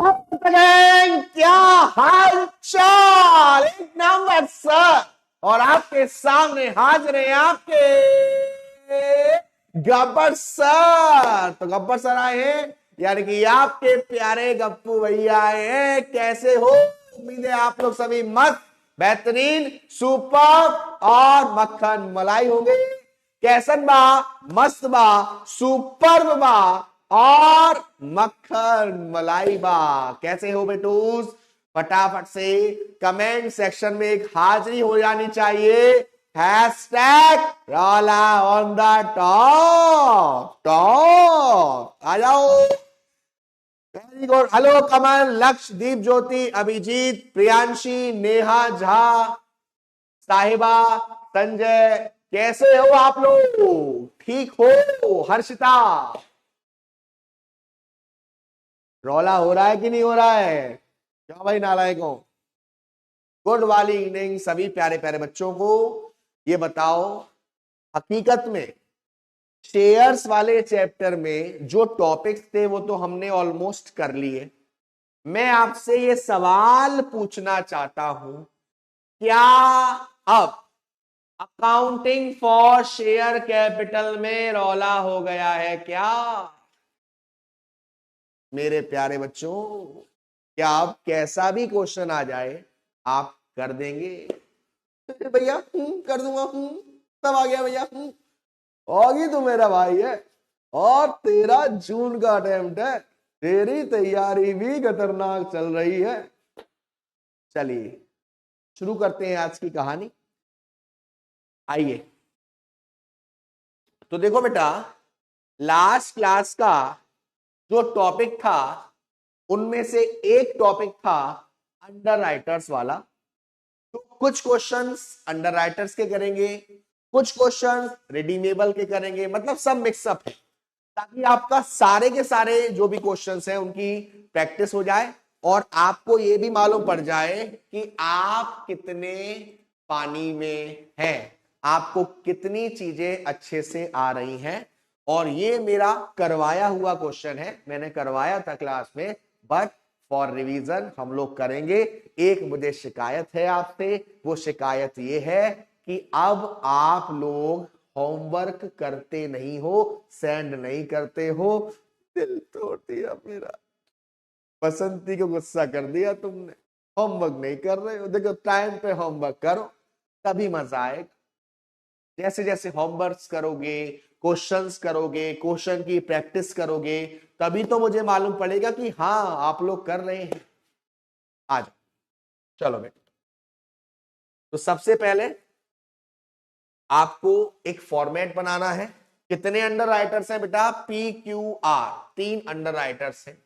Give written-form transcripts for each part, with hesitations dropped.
क्या हाल चाल, एक नंबर सर। और आपके सामने हाजिर है आपके गब्बर सर। तो गब्बर सर आए हैं, यानी कि आपके प्यारे गप्पू भैया आए हैं। कैसे हो? उम्मीद है आप लोग सभी मस्त, बेहतरीन, सुपर और मक्खन मलाई होंगे। कैसन बा? मस्त बा, सुपर बा और मक्खन मलाई बा। कैसे हो बेटूस? फटाफट से कमेंट सेक्शन में एक हाजिरी हो जानी चाहिए। हैशटैग रॉला ऑन द टॉप टॉप आ जाओ। Very good. Hello Kamal, Lakshdeep, Jyoti, Abhijeet, Priyanshi, Neha Jha, Sahiba, Sanjay, कैसे हो आप लोग? ठीक हो? हर्षिता, रौला हो रहा है कि नहीं हो रहा है? क्या भाई नालायकों? गुड वाली इवनिंग सभी प्यारे प्यारे बच्चों को। ये बताओ, हकीकत में शेयर्स वाले चैप्टर में जो टॉपिक्स थे वो तो हमने ऑलमोस्ट कर लिए। मैं आपसे ये सवाल पूछना चाहता हूं, क्या अब अकाउंटिंग फॉर शेयर कैपिटल में रौला हो गया है क्या? मेरे प्यारे बच्चों, क्या अब कैसा भी क्वेश्चन आ जाए आप कर देंगे? भैया कर दूंगा, सब आ गया भैया, होगी तो मेरा भाई है। और 13 जून का अटेम्प्ट है, तेरी तैयारी भी खतरनाक चल रही है। चलिए शुरू करते हैं आज की कहानी। आइए, तो देखो बेटा, लास्ट क्लास का जो टॉपिक था उनमें से एक टॉपिक था अंडर राइटर्स वाला। तो कुछ क्वेश्चंस अंडर राइटर्स के करेंगे, कुछ क्वेश्चंस रिडीमेबल के करेंगे, मतलब सब मिक्सअप है, ताकि आपका सारे के सारे जो भी क्वेश्चंस हैं उनकी प्रैक्टिस हो जाए और आपको ये भी मालूम पड़ जाए कि आप कितने पानी में हैं, आपको कितनी चीजें अच्छे से आ रही हैं। और ये मेरा करवाया हुआ क्वेश्चन है, मैंने करवाया था क्लास में, बट फॉर रिवीजन हम लोग करेंगे। एक मुझे शिकायत है आपसे, वो शिकायत ये है कि अब आप लोग होमवर्क करते नहीं हो, सेंड नहीं करते हो। दिल तोड़ दिया मेरा, बसंती को गुस्सा कर दिया तुमने। होमवर्क नहीं कर रहे हो, देखो टाइम पे होमवर्क करो, तभी मजा आएगा। जैसे जैसे होमवर्क करोगे, क्वेश्चंस करोगे, क्वेश्चन की प्रैक्टिस करोगे, तभी तो मुझे मालूम पड़ेगा कि हाँ आप लोग कर रहे हैं। आ जाओ, चलो बेटा। तो सबसे पहले आपको एक फॉर्मेट बनाना है। कितने अंडर राइटर्स हैं बेटा? PQR, 3 अंडर राइटर्स हैं।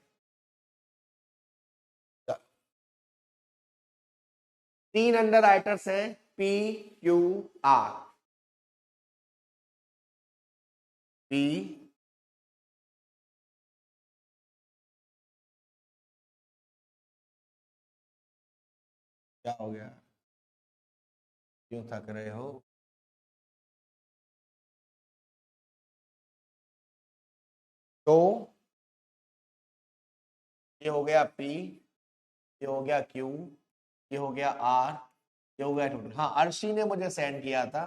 3 अंडर राइटर्स हैं PQR। P क्या हो गया? क्यों थक रहे हो? तो ये हो गया P, ये हो गया Q, ये हो गया R, ये हो गया टोटल। हाँ, अर्शी ने मुझे सेंड किया था,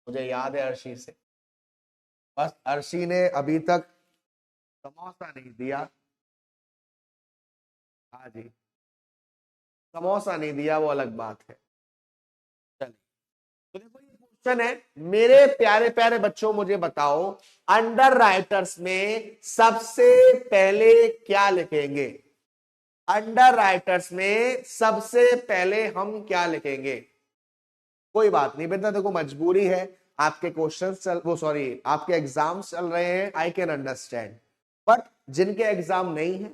मुझे याद है अर्शी से। बस अर्शी ने अभी तक समोसा नहीं दिया। हाँ जी, समोसा नहीं दिया वो अलग बात है। चलिए, तो देखो ये क्वेश्चन है, मेरे प्यारे प्यारे बच्चों मुझे बताओ, अंडर राइटर्स में सबसे पहले क्या लिखेंगे? अंडर राइटर्स में सबसे पहले हम क्या लिखेंगे? कोई बात नहीं बेटा, देखो मजबूरी है, आपके क्वेश्चंस चल वो सॉरी आपके एग्जाम्स चल रहे हैं, आई कैन अंडरस्टैंड। बट जिनके एग्जाम नहीं है,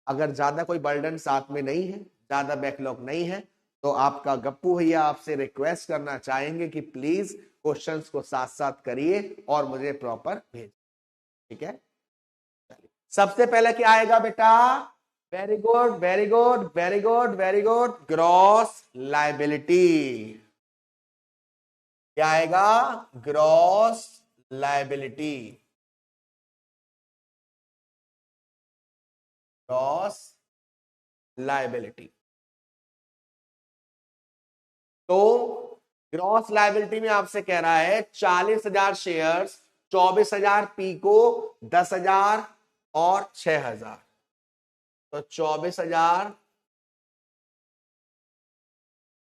अगर ज्यादा कोई बर्डन साथ में नहीं है, ज्यादा बैकलॉग नहीं है, तो आपका गप्पू भैया आपसे रिक्वेस्ट करना चाहेंगे कि प्लीज क्वेश्चंस को साथ साथ करिए और मुझे प्रॉपर भेज। ठीक है, सबसे पहले क्या आएगा बेटा? Very good very good very good very good, gross liability. क्या आएगा? Gross liability. Gross liability. तो ग्रॉस लायबिलिटी में आपसे कह रहा है 40,000 शेयर्स, 24,000 पी को, 10,000 और 6,000। तो 24,000,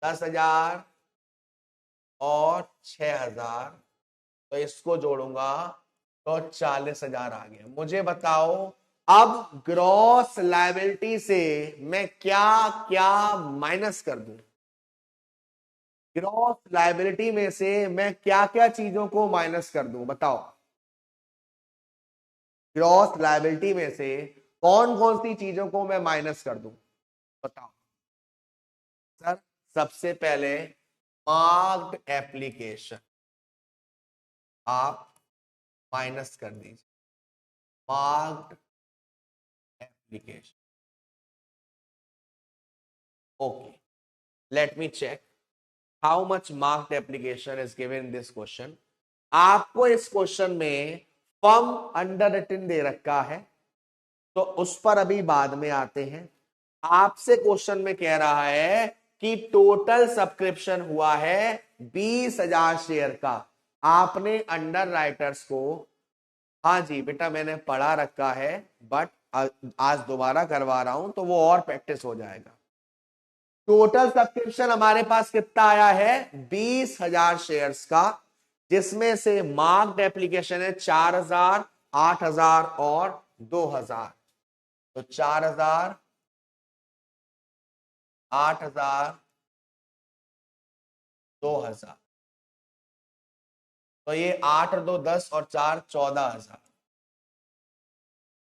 10,000 और 6,000, तो इसको जोड़ूंगा तो 40,000 आ गया। मुझे बताओ अब ग्रॉस लायबिलिटी से मैं क्या क्या माइनस कर दूं? ग्रॉस लायबिलिटी में से मैं क्या क्या चीजों को माइनस कर दूं, बताओ। ग्रॉस लायबिलिटी में से कौन कौन सी चीजों को मैं माइनस कर दूं, बताओ सर। सबसे पहले मार्क्ड एप्लीकेशन आप माइनस कर दीजिए, marked application. Okay, let me check how much marked application is given in this question. आपको इस क्वेश्चन में फर्म अंडर रिटन दे रखा है, तो उस पर अभी बाद में आते हैं। आपसे क्वेश्चन में कह रहा है कि टोटल सब्सक्रिप्शन हुआ है 20,000 शेयर का। आपने अंडर राइटर्स को, हाँ जी बेटा मैंने पढ़ा रखा है, बट आज दोबारा करवा रहा हूं तो वो और प्रैक्टिस हो जाएगा। टोटल सब्सक्रिप्शन हमारे पास कितना आया है? 20,000 शेयर्स का, जिसमें से मार्क्ड एप्लीकेशन है 4,000, 8,000 और 2,000। तो 4,000, 8,000, 2,000। तो ये 8 और 2 10 और 4 14,000।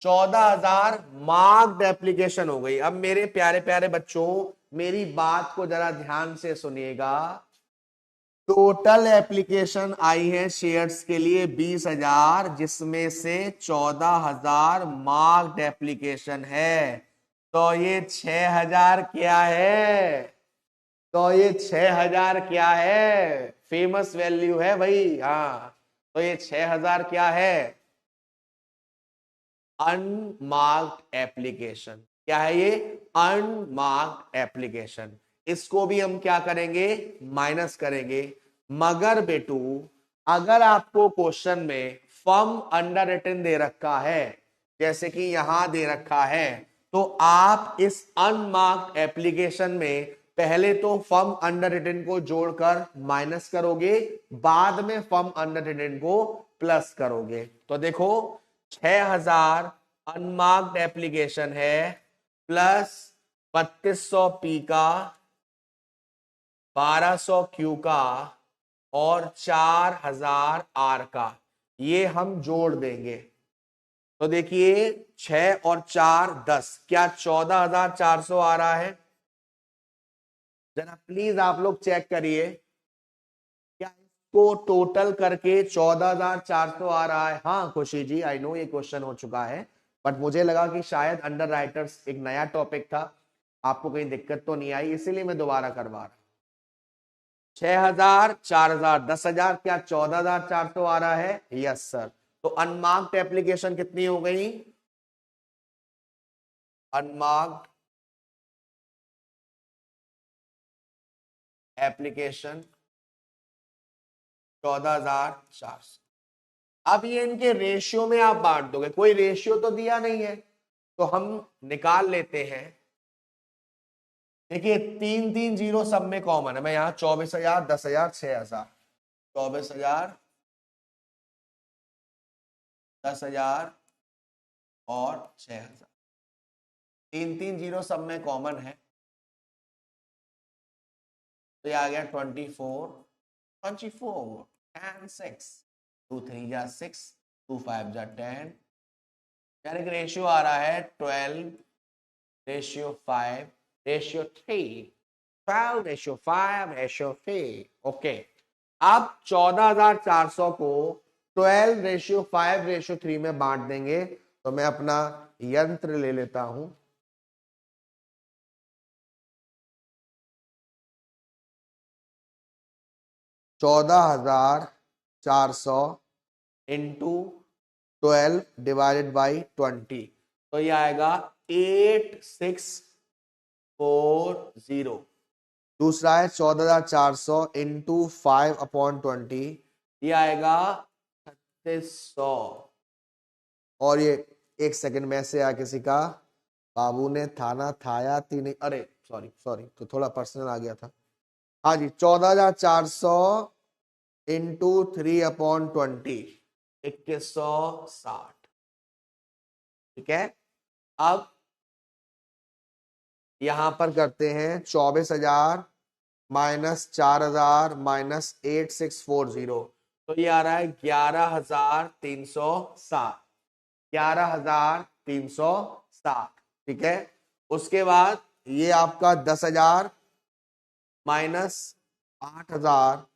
14,000 मार्क्ड एप्लीकेशन हो गई। अब मेरे प्यारे प्यारे बच्चों मेरी बात को जरा ध्यान से सुनिएगा। टोटल एप्लीकेशन आई है शेयर्स के लिए 20,000, जिसमें से 14,000 मार्क्ड एप्लीकेशन है। तो ये 6,000 क्या है? तो ये 6,000 क्या है? फेमस वैल्यू है भाई। हाँ, तो ये 6,000 क्या है? Unmarked application. क्या है ये? Unmarked application. इसको भी हम क्या करेंगे? माइनस करेंगे। मगर बेटू अगर आपको क्वेश्चन में फर्म अंडर रिटन दे रखा है, जैसे कि यहां दे रखा है, तो आप इस अनमार्क्ड एप्लीकेशन में पहले तो फर्म अंडर रिटन को जोड़कर माइनस करोगे, बाद में फर्म अंडर रिटन को प्लस करोगे। तो देखो 6,000 अनमार्क्ड एप्लीकेशन है, प्लस 3200 पी का, 1200 क्यू का और 4,000 आर का, ये हम जोड़ देंगे। तो देखिए 6 और 4 10, क्या 14,400 आ रहा है? जरा प्लीज आप लोग चेक करिए, क्या इसको टोटल करके 14,400 आ रहा है? हाँ खुशी जी, आई नो ये क्वेश्चन हो चुका है, बट मुझे लगा कि शायद अंडर राइटर्स एक नया टॉपिक था, आपको कहीं दिक्कत तो नहीं आई, इसीलिए मैं दोबारा करवा रहा हूं। 6,000, 4,000, 10,000, क्या 14,400 आ रहा है? Yes sir. तो अनमार्क्ड एप्लीकेशन कितनी हो गई? Unmarked application 14,400। अब ये इनके रेशियो में आप बांट दोगे, कोई रेशियो तो दिया नहीं है, तो हम निकाल लेते हैं। देखिए 3 3 0 सब में कॉमन है, मैं यहां 24,000, 10,000, 6,000, 24,000, 10,000 और 6,000, 3 3 0 सब में कॉमन है, तो ये आ गया 24, 24 and 6, 2 3 जा 6, 2 5 जा 10, यानी कि रेशियो आ रहा है 12 ratio 5 ratio 3, 12 ratio 5 ratio 3। Okay, अब 14,400 को 12 रेशियो 5 रेशियो 3 में बांट देंगे। तो मैं अपना यंत्र ले लेता हूं, 14,400 इंटू 12 डिवाइडेड बाई 20, तो ये आएगा 86 40। दूसरा है 14,400 इंटू 5/20, ये आएगा 3600। और ये 1 सेकंड में से आया किसी का, बाबू ने थाना थाया तीन, अरे सॉरी सॉरी, तो थोड़ा पर्सनल आ गया था। हाँ जी, 14,400 इंटू 3/20, 2160। ठीक है, अब यहां पर करते हैं 24,000 माइनस 4,000 माइनस 8640, तो ये आ रहा है 11,360। 11,360। ठीक है, उसके बाद ये आपका 10,000 माइनस 8,000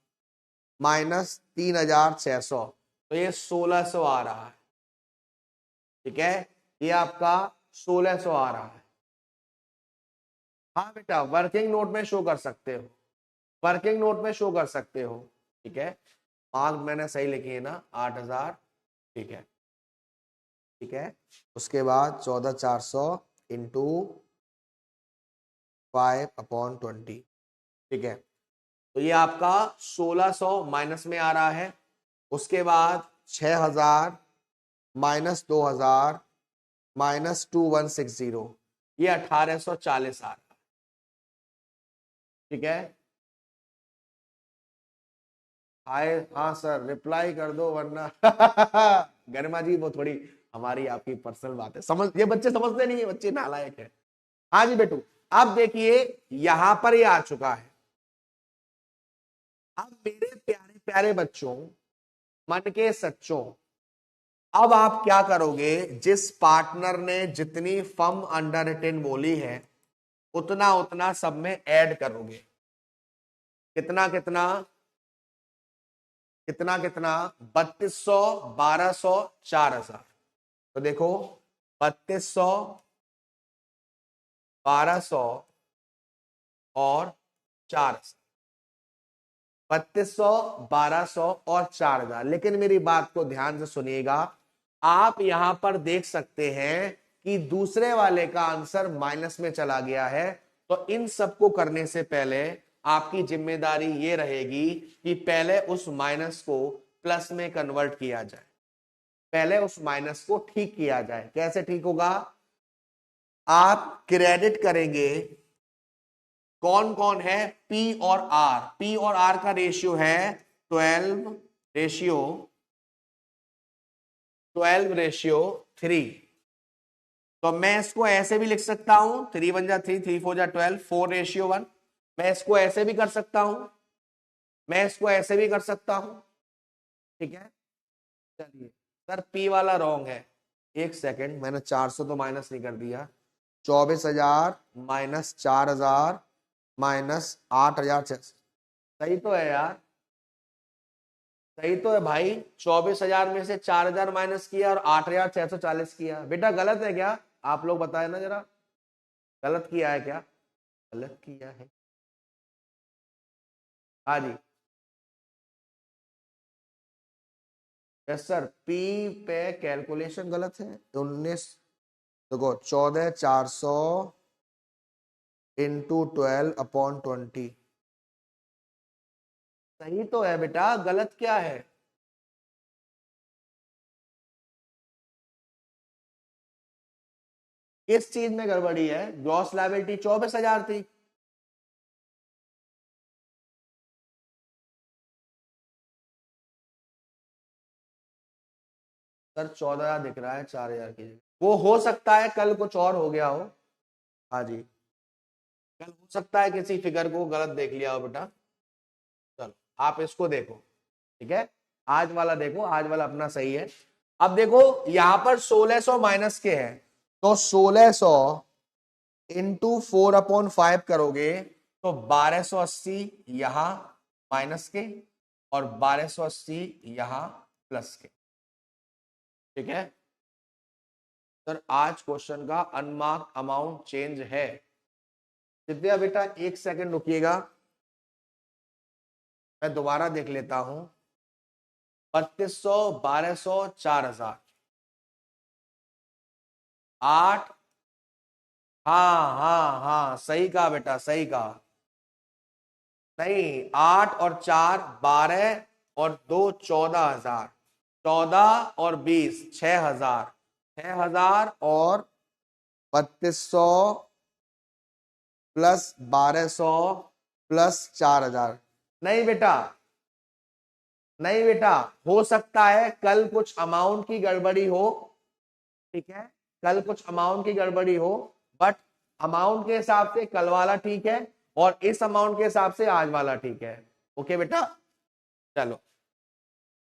माइनस 3,600, तो ये 1,600 आ रहा है। ठीक है, ये आपका 1,600 आ रहा है। हाँ बेटा, वर्किंग नोट में शो कर सकते हो, वर्किंग नोट में शो कर सकते हो। ठीक है, मार्क मैंने सही लिखी है ना, 8,000। ठीक है, ठीक है, उसके बाद 14,400 इंटू 5/20। ठीक है, तो ये आपका 1,600 माइनस में आ रहा है। उसके बाद 6,000 माइनस 2,000 माइनस 2,160, ये 1,840 आ रहा है। ठीक है, हाय, हाँ सर रिप्लाई कर दो वरना गरिमा जी, वो थोड़ी हमारी आपकी पर्सनल बात है, समझ, ये बच्चे समझते नहीं है, बच्चे नालायक है। हाँ जी बेटू, अब देखिए यहां पर ये आ चुका है। अब मेरे प्यारे प्यारे बच्चों, मन के सच्चों, अब आप क्या करोगे, जिस पार्टनर ने जितनी फर्म अंडर रिटेन बोली है उतना उतना सब में ऐड करोगे। कितना कितना कितना कितना 3,200 1,200 4,000। तो देखो, 3,200 1,200 और 4,000, 3,200 1,200 और 4,000। लेकिन मेरी बात को ध्यान से सुनिएगा, आप यहां पर देख सकते हैं कि दूसरे वाले का आंसर माइनस में चला गया है। तो इन सबको करने से पहले आपकी जिम्मेदारी ये रहेगी कि पहले उस माइनस को प्लस में कन्वर्ट किया जाए, पहले उस माइनस को ठीक किया जाए। कैसे ठीक होगा, आप क्रेडिट करेंगे, कौन कौन है, पी और आर। पी और आर का रेशियो है 12:3। तो मैं इसको ऐसे भी लिख सकता हूं, 3 1 जा 3, 3 4 जा 12, 4:1। मैं इसको ऐसे भी कर सकता हूं, मैं इसको ऐसे भी कर सकता हूं। ठीक है, चलिए सर पी वाला रॉन्ग है, 1 सेकेंड, मैंने 400 तो माइनस नहीं कर दिया। 24,000 माइनस 4,000 माइनस 8,600, सही तो है यार, सही तो है भाई। 24,000 में से 4,000 माइनस किया और 8,640 किया। बेटा गलत है क्या, आप लोग बताए ना जरा, गलत किया है क्या, गलत किया है। हाँ जी, यस सर, पी पे कैलकुलेशन गलत है। 19, देखो 14,400 इंटू 12/20, सही तो है बेटा, गलत क्या है। किस चीज में गड़बड़ी है, ग्रॉस लायबिलिटी 24,000 थी। सर 14,000 दिख रहा है 4,000 की जगह। वो हो सकता है कल कुछ और हो गया हो। हाँ जी, कल हो सकता है किसी फिगर को गलत देख लिया हो बेटा। चलो आप इसको देखो, ठीक है, आज वाला देखो, आज वाला अपना सही है। अब देखो यहां पर 1,600 माइनस के है, तो 1,600 इंटू 4/5 करोगे तो 1,280 यहां माइनस के और 1,280 यहां प्लस के। ठीक है सर, आज क्वेश्चन का अनमार्क अमाउंट चेंज है। दिव्या बेटा 1 सेकंड रुकिएगा, मैं दोबारा देख लेता हूं। 3,200 1,200 4,000, 8 हाँ हाँ हाँ, सही कहा बेटा, सही कहा। नहीं, 8 और 4 12 और 2 14,000, 14 और 20 6,000, 6,000 और 3200 प्लस 1200 प्लस 4,000। नहीं बेटा, नहीं बेटा, हो सकता है कल कुछ अमाउंट की गड़बड़ी हो, ठीक है, कल कुछ अमाउंट की गड़बड़ी हो, बट अमाउंट के हिसाब से कल वाला ठीक है और इस अमाउंट के हिसाब से आज वाला ठीक है। ओके बेटा, चलो,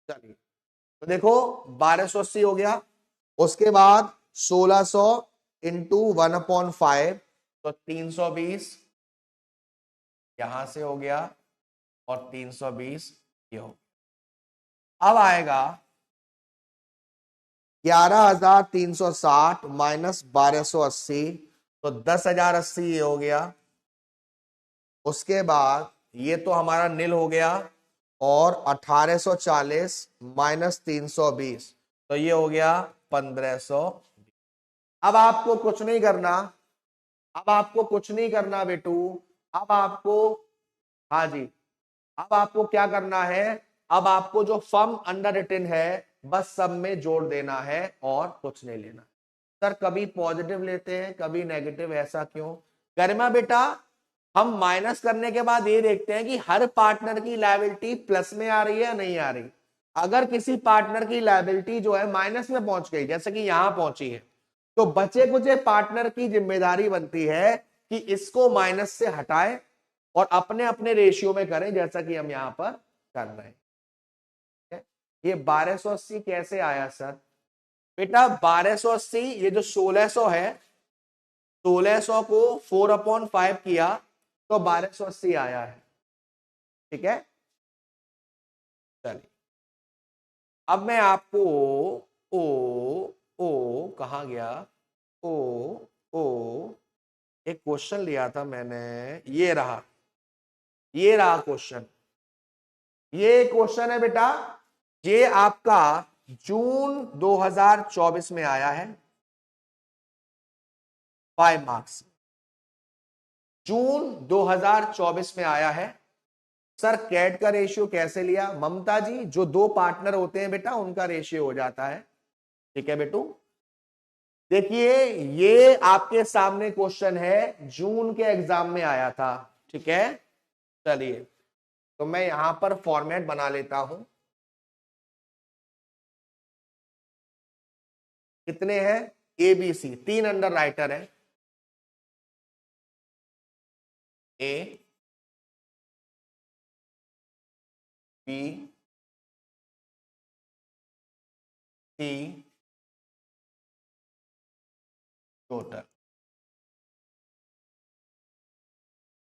चलिए, तो देखो 1280 हो गया, उसके बाद 1600 इंटू 1/5, तो 320 यहां से हो गया और 320 ये हो गया। अब आएगा 11,360 माइनस 1280, तो 10,080 ये हो गया। उसके बाद ये तो हमारा नील हो गया और 1840 माइनस 320, तो ये हो गया 1500। अब आपको कुछ नहीं करना, अब आपको कुछ नहीं करना बेटू, अब आपको, हाँ जी, अब आपको क्या करना है, अब आपको जो फर्म अंडर रिटन है बस सब में जोड़ देना है और कुछ नहीं लेना। सर कभी पॉजिटिव लेते हैं कभी नेगेटिव, ऐसा क्यों? गरिमा बेटा, हम माइनस करने के बाद ये देखते हैं कि हर पार्टनर की लायबिलिटी प्लस में आ रही है या नहीं आ रही। अगर किसी पार्टनर की लायबिलिटी जो है माइनस में पहुंच गई, जैसे कि यहां पहुंची है, तो बचे कुचे पार्टनर की जिम्मेदारी बनती है कि इसको माइनस से हटाए और अपने अपने रेशियो में करें, जैसा कि हम यहां पर कर रहे हैं। ये 1280 कैसे आया सर? बेटा 1280, ये जो 1600 है, 1600 को 4/5 किया तो 1280 आया है, ठीक है। चलिए, अब मैं आपको ओ ओ कहा गया, ओ ओ एक क्वेश्चन लिया था मैंने, ये रहा, ये रहा क्वेश्चन। ये क्वेश्चन है बेटा, ये आपका जून 2024 में आया है, 5 मार्क्स, जून 2024 में आया है। सर कैट का रेशियो कैसे लिया? ममता जी, जो दो पार्टनर होते हैं बेटा उनका रेशियो हो जाता है, ठीक है बेटू। देखिए ये आपके सामने क्वेश्चन है, जून के एग्जाम में आया था, ठीक है। चलिए, तो मैं यहां पर फॉर्मेट बना लेता हूं। कितने हैं? A B C, 3 underwriter है, A B C total,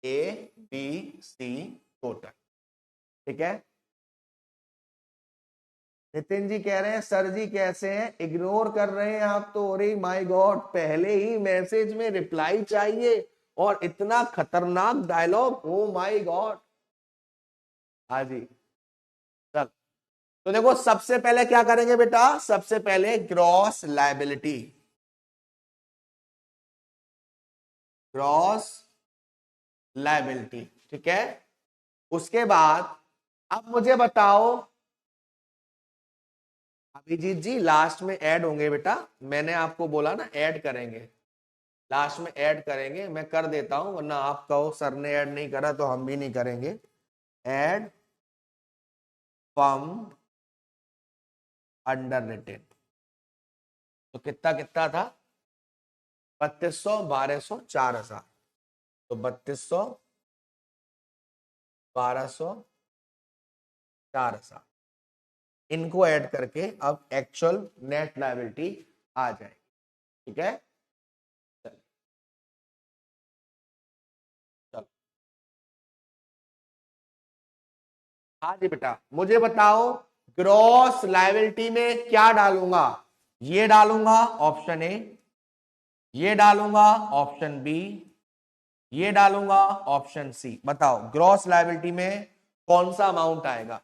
A B C total, ठीक है। नितिन जी कह रहे हैं सर जी कैसे हैं, इग्नोर कर रहे हैं आप तो। अरे माय गॉड, पहले ही मैसेज में रिप्लाई चाहिए और इतना खतरनाक डायलॉग, ओ माय गॉड। हाँ जी, चल, तो देखो सबसे पहले क्या करेंगे बेटा, सबसे पहले ग्रॉस लायबिलिटी, ग्रॉस लायबिलिटी, ठीक है। उसके बाद अब मुझे बताओ, अभिजीत जी लास्ट में ऐड होंगे बेटा, मैंने आपको बोला ना ऐड करेंगे, लास्ट में ऐड करेंगे, मैं कर देता हूं, वरना आप कहो सर ने ऐड नहीं करा तो हम भी नहीं करेंगे। ऐड फर्म अंडर रिटेन, तो कितना कितना था? 3200, 1200, 4,000, तो 3200, 1200, 4,000, इनको ऐड करके अब एक्चुअल नेट लायबिलिटी आ जाएगी, ठीक है। चलो, चलो, हाँ जी बेटा, मुझे बताओ ग्रॉस लायबिलिटी में क्या डालूंगा? ये डालूंगा ऑप्शन ए, ये डालूंगा ऑप्शन बी, ये डालूंगा ऑप्शन सी। बताओ ग्रॉस लायबिलिटी में कौन सा अमाउंट आएगा?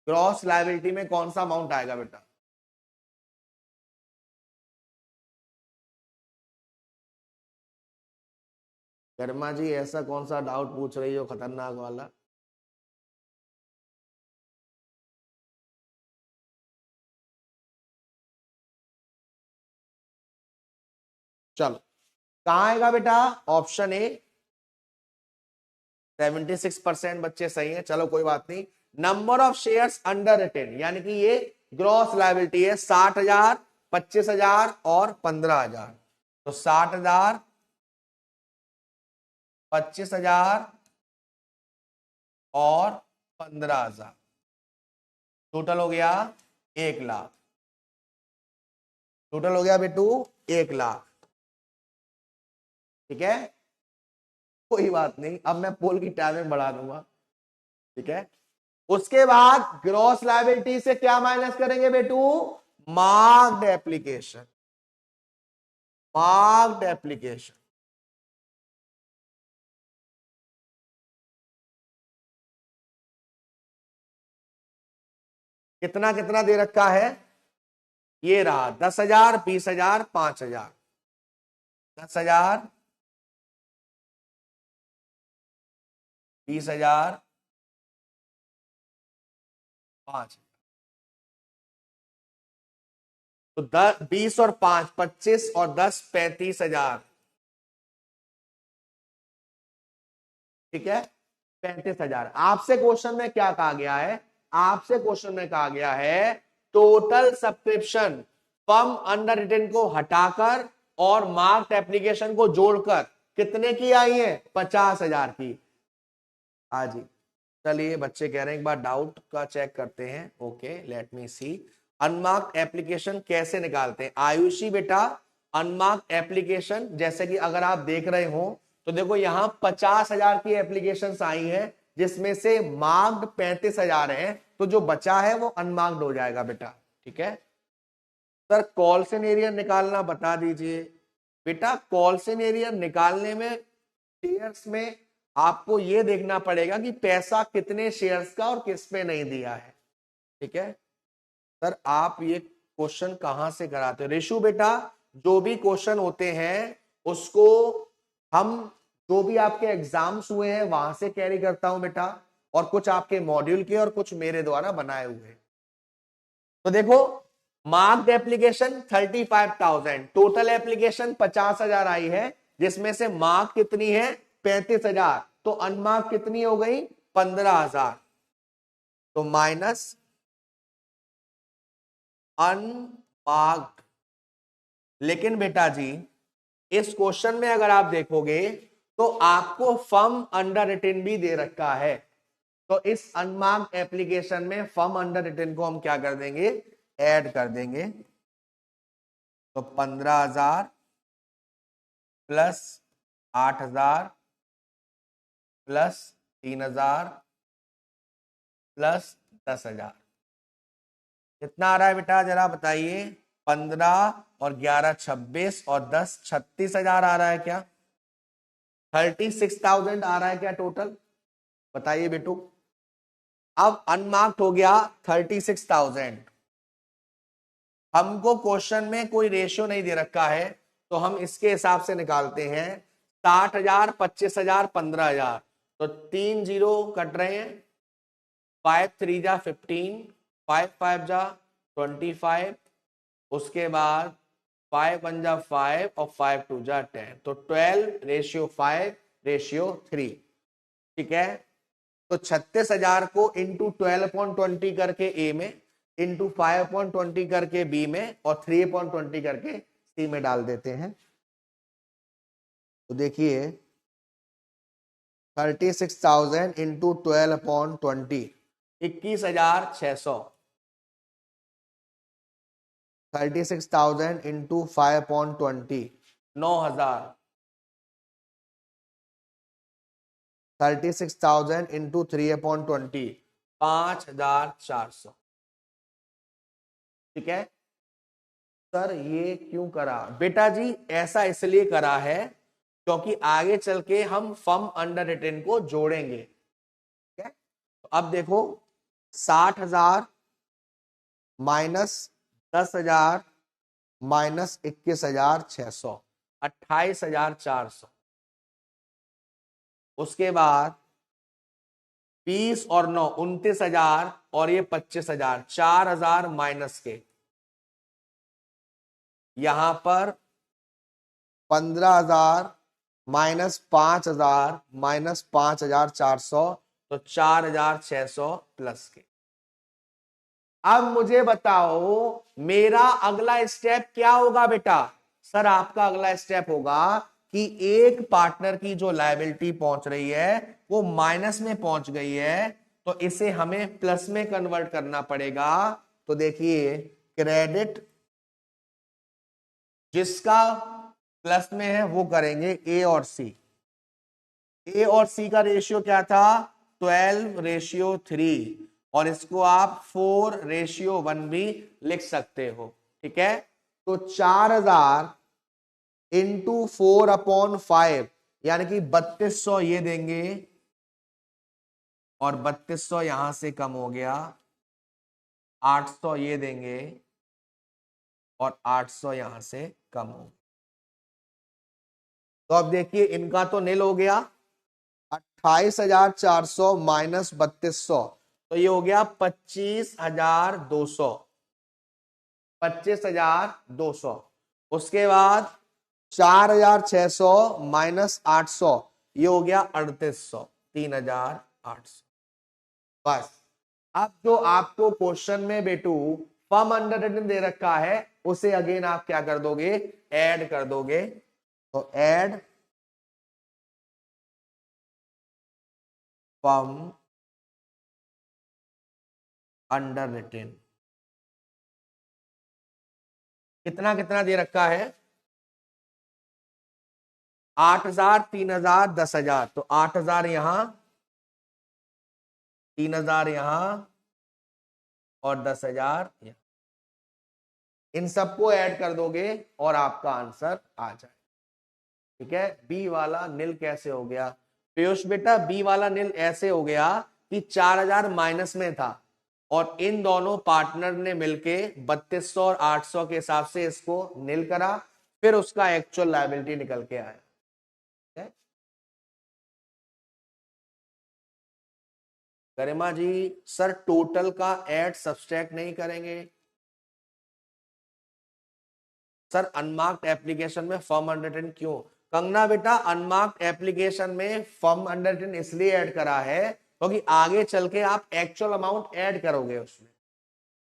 ग्रॉस लायबिलिटी में कौन सा अमाउंट आएगा बेटा? कर्मा जी ऐसा कौन सा डाउट पूछ रही हो खतरनाक वाला? चलो, कहाँ आएगा बेटा? Option A. 76% बच्चे सही हैं, चलो कोई बात नहीं। Number of shares underwritten, यानी कि ये ग्रॉस लायबिलिटी है, 60,000, 25,000 और 15,000। तो 60,000, 25,000 और 15,000, टोटल हो गया 1 लाख। टोटल हो गया बेटू 1 लाख। ठीक है, कोई बात नहीं, अब मैं पोल की टाइमिंग बढ़ा दूंगा। ठीक है, उसके बाद ग्रॉस लायबिलिटी से क्या माइनस करेंगे बेटू? Marked application. मार्क्ड एप्लीकेशन कितना कितना दे रखा है? ये रहा 10,000, 20,000, 5,000। 10,000, 20,000, 5। तो 10, 20 और 5, 25 और 10, 35,000। ठीक है, 35,000। आपसे क्वेश्चन में क्या कहा गया है? आपसे क्वेश्चन में कहा गया है total subscription firm underwritten को हटाकर और मार्क्ड एप्लीकेशन को जोड़कर कितने की आई है? 50,000 की। हाँ जी, चलिए बच्चे कह रहे हैं एक बार डाउट का चेक करते हैं। ओके, लेट मी सी। अनमार्क्ड एप्लीकेशन कैसे निकालते हैं आयुषी बेटा? अनमार्क्ड एप्लीकेशन जैसे कि अगर आप देख रहे हो तो देखो यहां 50,000 की एप्लीकेशन आई है, जिसमें से मार्क्ड 35,000 है, तो जो बचा है वो अनमार्क्ड हो जाएगा बेटा। ठीक है सर, कॉल्सन एरिया निकालना बता दीजिए। बेटा कॉल्सन एरिया निकालने में शेयर्स में आपको यह देखना पड़ेगा कि पैसा कितने शेयर्स का और किस पे नहीं दिया है। ठीक है सर, आप ये क्वेश्चन कहां से कराते हो? रिशु बेटा, जो भी क्वेश्चन होते हैं उसको हम, जो भी आपके एग्जाम्स हुए हैं वहां से कैरी करता हूं बेटा, और कुछ आपके मॉड्यूल के और कुछ मेरे द्वारा बनाए हुए। तो देखो, मार्क्ड एप्लीकेशन 35,000, टोटल एप्लीकेशन 50,000 आई है, जिसमें से मार्क कितनी है? 35,000। तो अनमार्क कितनी हो गई? 15,000। तो माइनस अनमार्क्ड। लेकिन बेटा जी, इस क्वेश्चन में अगर आप देखोगे तो आपको फर्म अंडर रिटेन भी दे रखा है। तो इस अनमार्क्ड एप्लीकेशन में फर्म अंडर रिटेन को हम क्या कर देंगे? ऐड कर देंगे। तो 15,000 प्लस 8,000 प्लस 3,000 प्लस 10,000, कितना आ रहा है बेटा जरा बताइए? 15 और 11 26 और 10 36,000 आ रहा है क्या? 36,000 आ रहा है क्या टोटल? बताइए बेटू। अब अनमार्क्ड हो गया 36,000। हमको क्वेश्चन में कोई रेशियो नहीं दे रखा है, तो हम इसके हिसाब से निकालते हैं। 60,000, 25,000, 15,000, तो 3 जीरो कट रहे हैं। 5 3 जा 15, 5 5 जा 25, उसके बाद 5 1 जा 5 और 5 2 जा 10, तो 12:5:3। ठीक है, तो 36,000 को इंटू 12/20 करके ए में, इंटू 5/20 करके बी में, और 3/20 करके सी में डाल देते हैं। तो देखिए 36,000 इंटू 12/20, 21,600। 36,000 इंटू 5/20, 9,000। 36,000 इंटू 3/20, 5,400। ठीक है सर, ये क्यों करा बेटा जी? ऐसा इसलिए करा है क्योंकि आगे चल के हम फर्म अंडर रिटेन को जोड़ेंगे। ठीक है, तो अब देखो 60,000 माइनस 10,000 माइनस 21,600, 28,400। उसके बाद 20 और 9 29,000 और ये 25,000, 4,000 माइनस के, यहां पर 15,000 माइनस 5,000 माइनस 5,400, तो 4,600 प्लस के। अब मुझे बताओ मेरा अगला स्टेप क्या होगा बेटा? सर आपका अगला स्टेप होगा कि एक पार्टनर की जो लायबिलिटी पहुंच रही है वो माइनस में पहुंच गई है, तो इसे हमें प्लस में कन्वर्ट करना पड़ेगा। तो देखिए क्रेडिट जिसका प्लस में है वो करेंगे ए और सी। ए और सी का रेशियो क्या था? 12:3, और इसको आप 4:1 भी लिख सकते हो। ठीक है, तो 4,000 इंटू 4/5 यानी कि 3200 ये देंगे, और 3200 यहां से कम हो गया, 800 ये देंगे, और 800 यहां से कम हो गया। तो अब देखिए इनका तो निल हो गया, 28,400 माइनस 3200, तो ये हो गया 25,200, 25,200। उसके बाद 4,600 माइनस 800, ये हो गया 3,800, 3,800। बस अब जो आपको क्वेश्चन में बेटू फर्म अंडर रिटन दे रखा है उसे अगेन आप क्या कर दोगे? ऐड कर दोगे। तो ऐड फर्म अंडर रिटन, कितना कितना दे रखा है? 8,000, 3,000, 10,000, तो 8,000 यहां, 3,000 यहां, और 10,000 यहां। इन सबको ऐड कर दोगे और आपका आंसर आ जाए। ठीक है, बी वाला नील कैसे हो गया पीयूष बेटा? बी वाला नील ऐसे हो गया कि 4,000 माइनस में था, और इन दोनों पार्टनर ने मिलके 3200 और 800 के हिसाब से इसको नील करा, फिर उसका एक्चुअल लायबिलिटी निकल के आया। गरिमा जी सर टोटल का ऐड सब्सट्रैक्ट नहीं करेंगे? सर अनमार्क्ड एप्लीकेशन में फर्म अंडरटेन क्यों? कंगना बेटा अनमार्क्ड एप्लीकेशन में फर्म अंडरटेन इसलिए ऐड करा है क्योंकि आगे चल के आप एक्चुअल अमाउंट ऐड करोगे उसमें।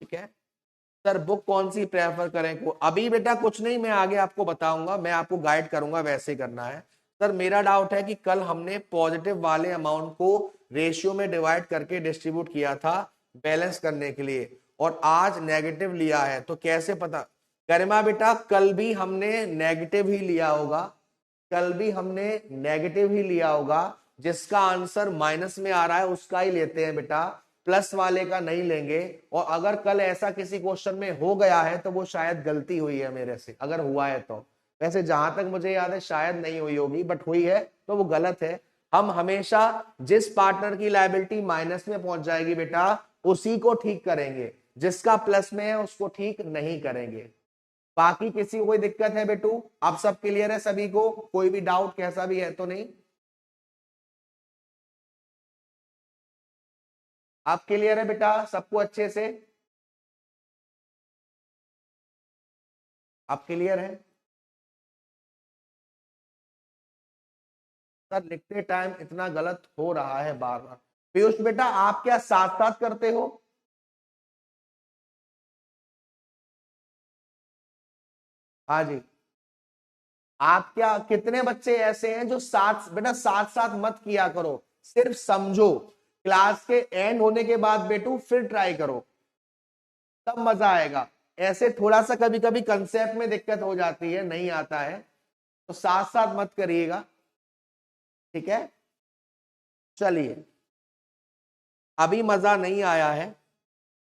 ठीक है सर, बुक कौन सी प्रेफर करें? को अभी बेटा कुछ नहीं, मैं आगे आपको बताऊंगा, मैं आपको गाइड करूंगा, वैसे करना है। सर मेरा डाउट है कि कल हमने पॉजिटिव वाले अमाउंट को रेशियो में डिवाइड करके डिस्ट्रीब्यूट किया था बैलेंस करने के लिए, और आज नेगेटिव लिया है, तो कैसे पता? गरिमा बेटा कल भी हमने नेगेटिव ही लिया होगा, कल भी हमने नेगेटिव ही लिया होगा, जिसका आंसर माइनस में आ रहा है उसका ही लेते हैं बेटा, प्लस वाले का नहीं लेंगे। और अगर कल ऐसा किसी क्वेश्चन में हो गया है तो वो शायद गलती हुई है मेरे से, अगर हुआ है तो। वैसे जहां तक मुझे याद है शायद नहीं हुई होगी, बट हुई है तो वो गलत है। हम हमेशा जिस पार्टनर की लायबिलिटी माइनस में पहुंच जाएगी बेटा उसी को ठीक करेंगे, जिसका प्लस में है उसको ठीक नहीं करेंगे। बाकी किसी को कोई दिक्कत है बेटू? आप सब क्लियर है? सभी को कोई भी डाउट कैसा भी है तो नहीं? आप क्लियर है बेटा सबको अच्छे से? आप क्लियर है? सर लिखते टाइम इतना गलत हो रहा है बार बार। पीयूष बेटा आप क्या साथ साथ करते हो? हाँ जी। आप क्या, कितने बच्चे ऐसे हैं जो साथ, बेटा साथ साथ मत किया करो, सिर्फ समझो, क्लास के एंड होने के बाद बेटू फिर ट्राई करो, तब मजा आएगा। ऐसे थोड़ा सा कभी कभी कंसेप्ट में दिक्कत हो जाती है, नहीं आता है, तो साथ साथ मत करिएगा। ठीक है, चलिए अभी मजा नहीं आया है,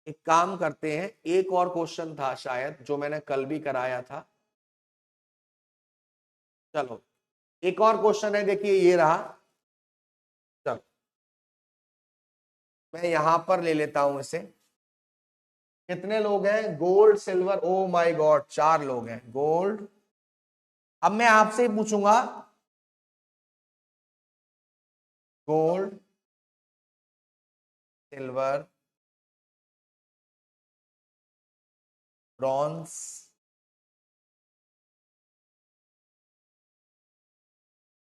एक काम करते हैं, एक और क्वेश्चन था शायद जो मैंने कल भी कराया था। चलो एक और क्वेश्चन है, देखिए ये रहा। चलो मैं यहां पर ले लेता हूं इसे। कितने लोग हैं? Gold silver, oh my God 4 लोग हैं गोल्ड। अब मैं आपसे ही पूछूंगा, गोल्ड, सिल्वर, ब्रॉन्ज,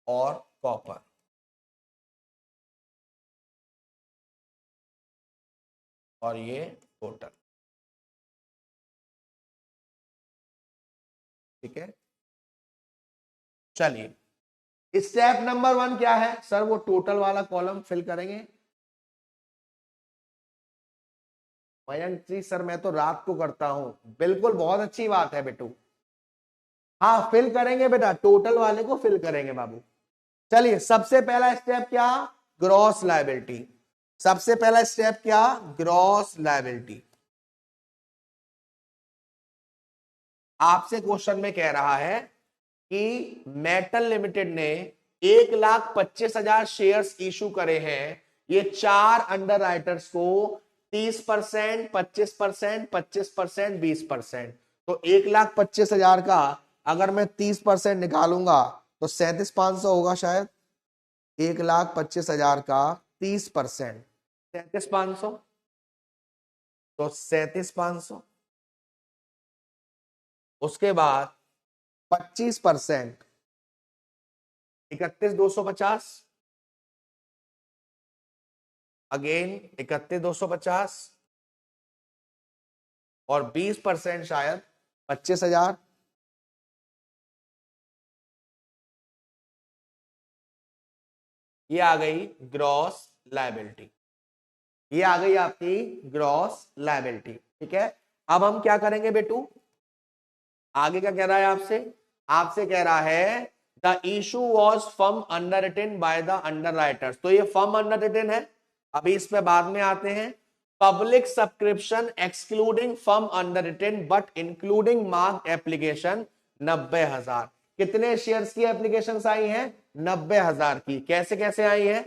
और कॉपर। और ये टोटल। ठीक है, चलिए स्टेप नंबर 1 क्या है सर? वो टोटल वाला कॉलम फिल करेंगे। मयंक जी सर मैं तो रात को करता हूं। बिल्कुल, बहुत अच्छी बात है बेटू। हाँ फिल करेंगे बेटा, टोटल वाले को फिल करेंगे बाबू। चलिए सबसे पहला स्टेप क्या? Gross liability. सबसे पहला स्टेप क्या? Gross liability. आपसे क्वेश्चन में कह रहा है कि मेटल लिमिटेड ने 1,25,000 शेयर्स इशू करे हैं। ये 4 अंडर राइटर्स को 30%, 25%, 25%, 20%। तो 1,25,000 का अगर मैं 30% निकालूंगा तो 37,500 होगा शायद। 1,25,000 का 30%, 37,500। तो 37,500। उसके बाद 25%, 31,250। अगेन 31,250। और 20% शायद 25,000। ये आ गई ग्रॉस लायबिलिटी। ये आ गई आपकी ग्रॉस लायबिलिटी। ठीक है, अब हम क्या करेंगे बेटू? आगे क्या कह रहा है आपसे? आपसे कह रहा है the issue was firm under written by the under writers. तो ये फर्म अंडर रिटेन है, अभी इस पे बाद में आते हैं। Public subscription excluding firm underwritten but including mark application 90,000। कितने शेयर्स की एप्लीकेशन आई हैं? 90,000 की। कैसे कैसे आई है?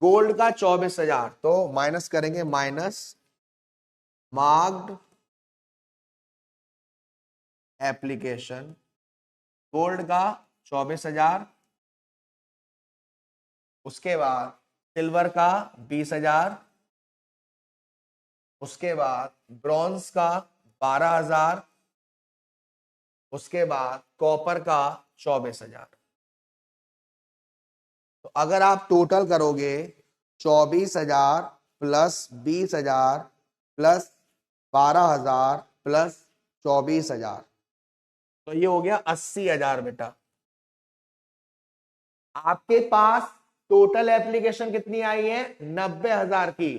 गोल्ड का 24,000, तो माइनस करेंगे, माइनस मार्क्ड एप्लीकेशन। गोल्ड का 24,000। उसके बाद सिल्वर का 20,000। उसके बाद ब्रॉन्ज का 12,000। उसके बाद कॉपर का 24,000। तो अगर आप टोटल करोगे 24,000 प्लस 20,000 प्लस 12,000 प्लस 24,000, तो ये हो गया 80,000 बेटा। आपके पास टोटल एप्लीकेशन कितनी आई है? 90,000 की,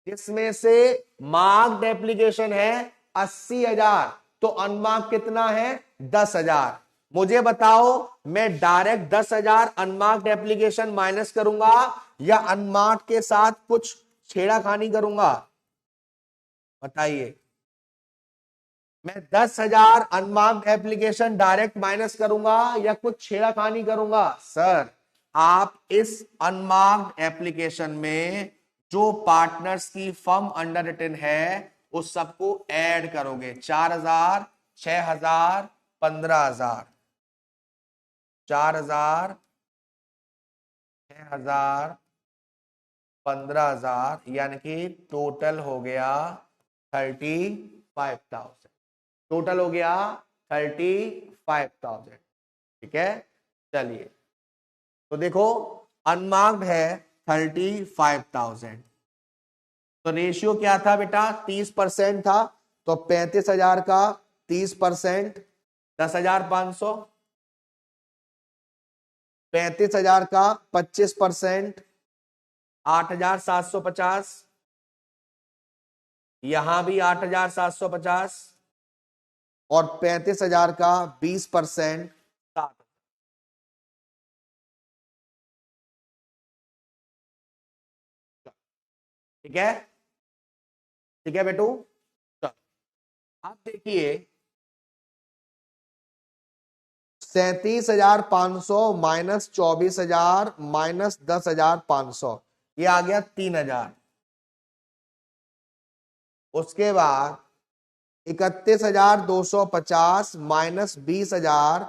जिसमें से मार्क्ड एप्लीकेशन है 80,000। तो अनमार्क कितना है? 10,000। मुझे बताओ, मैं डायरेक्ट 10,000 अनमार्क्ड एप्लीकेशन माइनस करूंगा या अनमार्क्ड के साथ कुछ छेड़ाखानी करूंगा? बताइए। मैं 10,000 अनमार्क्ड एप्लीकेशन डायरेक्ट माइनस करूंगा या कुछ छेड़ाखानी करूंगा? सर आप इस अनमार्क्ड एप्लीकेशन में जो पार्टनर्स की फर्म अंडर रिटन है उस सबको ऐड करोगे। 4,000, 6,000, 15,000, 4,000, 6,000, 15,000, यानी कि टोटल हो गया 35,000। टोटल हो गया 35,000। ठीक है, चलिए तो देखो अनमार्क्ड है 35,000। तो रेशियो क्या था बेटा? 30% था। तो 35,000 का 30%, 10,500। 35,000 का 25%, 8,750। यहां भी 8,750। और 35,000 का 20%, 7। ठीक है, ठीक है बेटू। अब देखिए 37,500 माइनस 24,000 माइनस 10,500, ये आ गया 3,000। उसके बाद 31,250 माइनस 20,000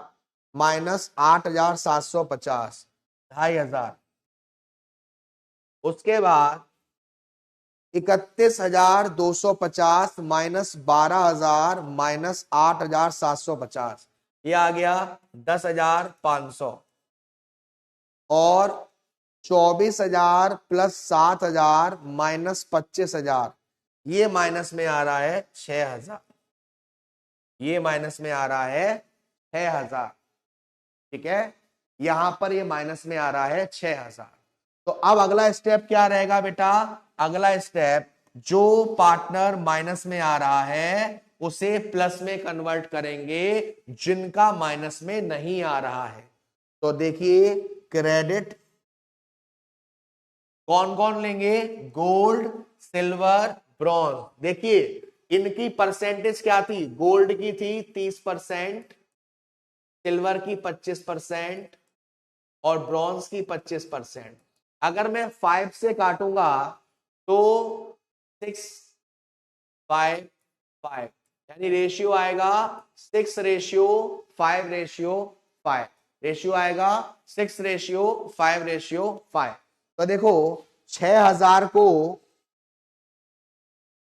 माइनस 8,750, 2,500। उसके बाद 31,250 माइनस 12,000 माइनस 8,750, ये आ गया 10,500, और 24,000 प्लस 7,000 माइनस 25,000, ये माइनस में आ रहा है 6,000, ये माइनस में आ रहा है 6,000। ठीक है, यहां पर ये माइनस में आ रहा है 6,000। तो अब अगला स्टेप क्या रहेगा बेटा? अगला स्टेप, जो पार्टनर माइनस में आ रहा है उसे प्लस में कन्वर्ट करेंगे, जिनका माइनस में नहीं आ रहा है। तो देखिए, क्रेडिट कौन कौन लेंगे? Gold, silver, bronze. देखिए, इनकी परसेंटेज क्या थी? गोल्ड की थी 30%, सिल्वर की 25% और ब्रॉन्ज की 25%। अगर मैं 5 से काटूंगा तो 6/5, यानी रेशियो आएगा 6:5 रेशियो आएगा 6:5। तो देखो, 6,000 को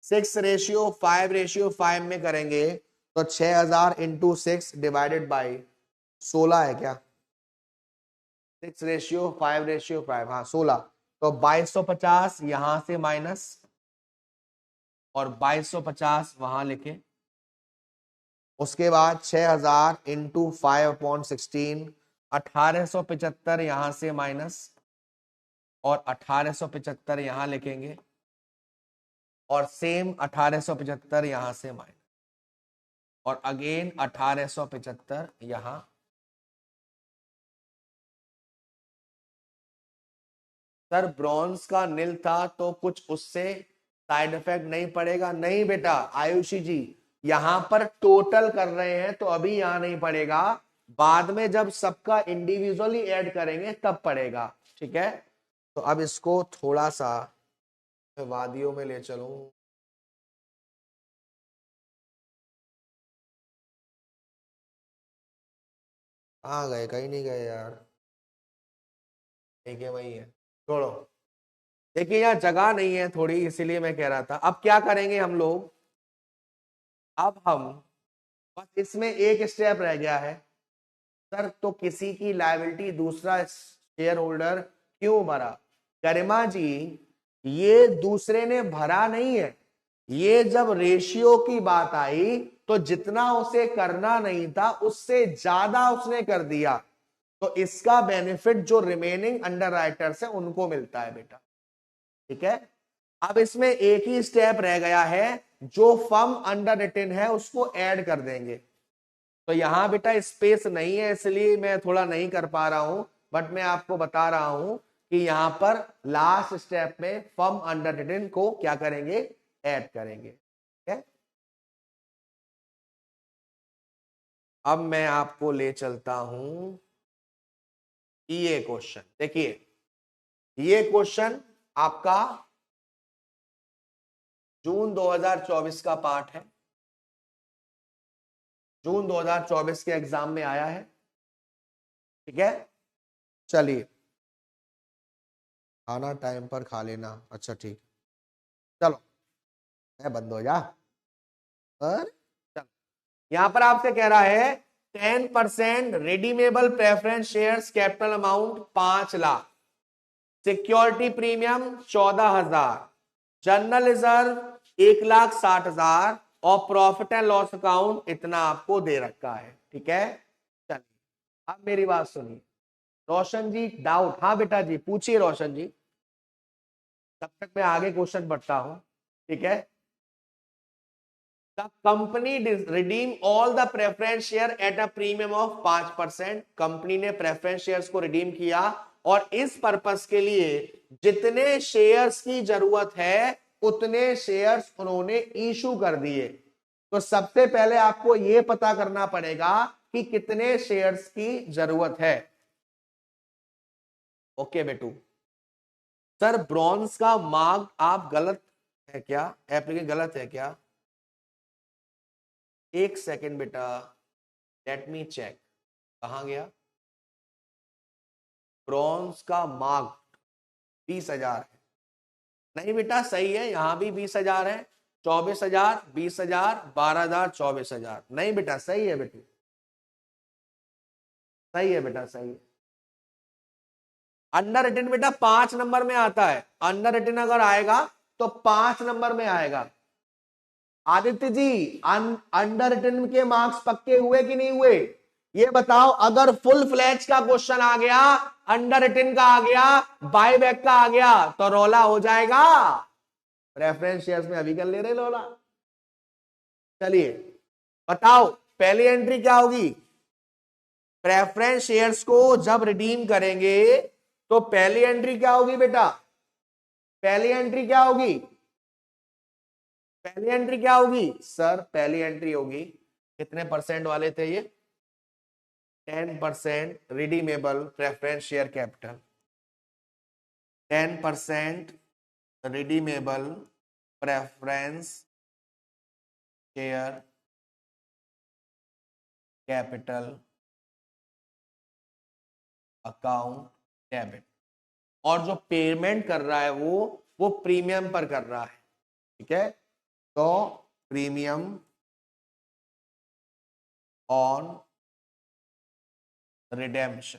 6:5 में करेंगे तो 6,000 इंटू 6 डिवाइडेड बाई 16 है क्या? 6:5, हाँ 16। तो 2250 यहां से माइनस और 2250 वहां लिखे। उसके बाद 6,000 इंटू 5/16, 1875 यहां से माइनस और 1875 यहां लिखेंगे, और सेम 1875 यहां से माइनस और अगेन 1875 यहां। सर ब्रॉन्ज का नील था तो कुछ उससे साइड इफेक्ट नहीं पड़ेगा? नहीं बेटा आयुषी जी, यहां पर टोटल कर रहे हैं तो अभी यहां नहीं पड़ेगा, बाद में जब सबका इंडिविजुअली ऐड करेंगे तब पड़ेगा। ठीक है, तो अब इसको थोड़ा सा वादियों में ले चलूं। कहाँ गए? कहीं नहीं गए यार, ठीक है वही है, छोड़ो। देखिए यहाँ जगह नहीं है थोड़ी, इसीलिए मैं कह रहा था। अब क्या करेंगे हम लोग? अब हम बस इसमें एक स्टेप रह गया है। सर तो किसी की लायबिलिटी दूसरा शेयर होल्डर क्यों भरा? गरिमा जी, ये दूसरे ने भरा नहीं है, ये जब रेशियो की बात आई तो जितना उसे करना नहीं था उससे ज्यादा उसने कर दिया, तो इसका बेनिफिट जो रिमेनिंग अंडर राइटर्स है उनको मिलता है बेटा। ठीक है, अब इसमें एक ही स्टेप रह गया है, जो फर्म अंडर रिटेन है उसको ऐड कर देंगे। तो यहां बेटा स्पेस नहीं है, इसलिए मैं थोड़ा नहीं कर पा रहा हूं, बट मैं आपको बता रहा हूं कि यहां पर लास्ट स्टेप में फर्म अंडर रिटेन को क्या करेंगे? ऐड करेंगे। ठीक है, अब मैं आपको ले चलता हूं ये क्वेश्चन। देखिए, ये क्वेश्चन आपका जून 2024 का पार्ट है, जून 2024 के एग्जाम में आया है। ठीक है, चलिए, खाना टाइम पर खा लेना। अच्छा ठीक, चलो मैं बंद हो जा। पर चलो, यहां पर आपसे कह रहा है 10% redeemable preference shares, capital amount 5 lakh, security premium 14,000, general reserve 1,60,000 और प्रॉफिट एंड लॉस अकाउंट इतना आपको दे रखा है। ठीक है, चलिए अब मेरी बात सुनिए। रोशन जी डाउट? हाँ बेटा जी पूछिए रोशन जी, तब तक मैं आगे क्वेश्चन बढ़ता हूं। ठीक है, the company redeem all the preference share at a premium of 5%। Company ने प्रेफरेंस शेयर्स को रिडीम किया और इस पर्पस के लिए जितने शेयर्स की जरूरत है उतने शेयर्स उन्होंने इशू कर दिए। तो सबसे पहले आपको यह पता करना पड़ेगा कि कितने शेयर्स की जरूरत है। ओके बेटू। सर ब्रॉन्ज का मार्क आप गलत है क्या? एप्लीकेशन गलत है क्या? एक सेकेंड बेटा, लेट मी चेक। कहां गया? ब्रॉन्ज का मार्क 20,000 है। नहीं बेटा सही है, यहां भी 20,000 है, 24,000, 20,000, 12,000, 24,000। नहीं बेटा सही है बेटी, सही है बेटा, सही है। अंडर रिटन बेटा 5 नंबर में आता है, अंडर रिटन अगर आएगा तो 5 नंबर में आएगा। आदित्य जी अंडर रिटन के मार्क्स पक्के हुए कि नहीं हुए, ये बताओ। अगर फुल फ्लैज का क्वेश्चन आ गया, अंडर रिटन का आ गया, बाय बैक का आ गया, तो रोला हो जाएगा। रेफरेंस शेयर्स में अभी कर ले रहे रोला। चलिए बताओ पहली एंट्री क्या होगी। प्रेफरेंस शेयर्स को जब रिडीम करेंगे तो पहली एंट्री क्या होगी बेटा, पहली एंट्री क्या होगी, पहली एंट्री क्या होगी सर, पहली एंट्री होगी, कितने परसेंट वाले थे ये, 10% redeemable preference share capital, 10% redeemable preference share capital account debit. और जो पेमेंट कर रहा है वो प्रीमियम पर कर रहा है, ठीक है। तो premium on redemption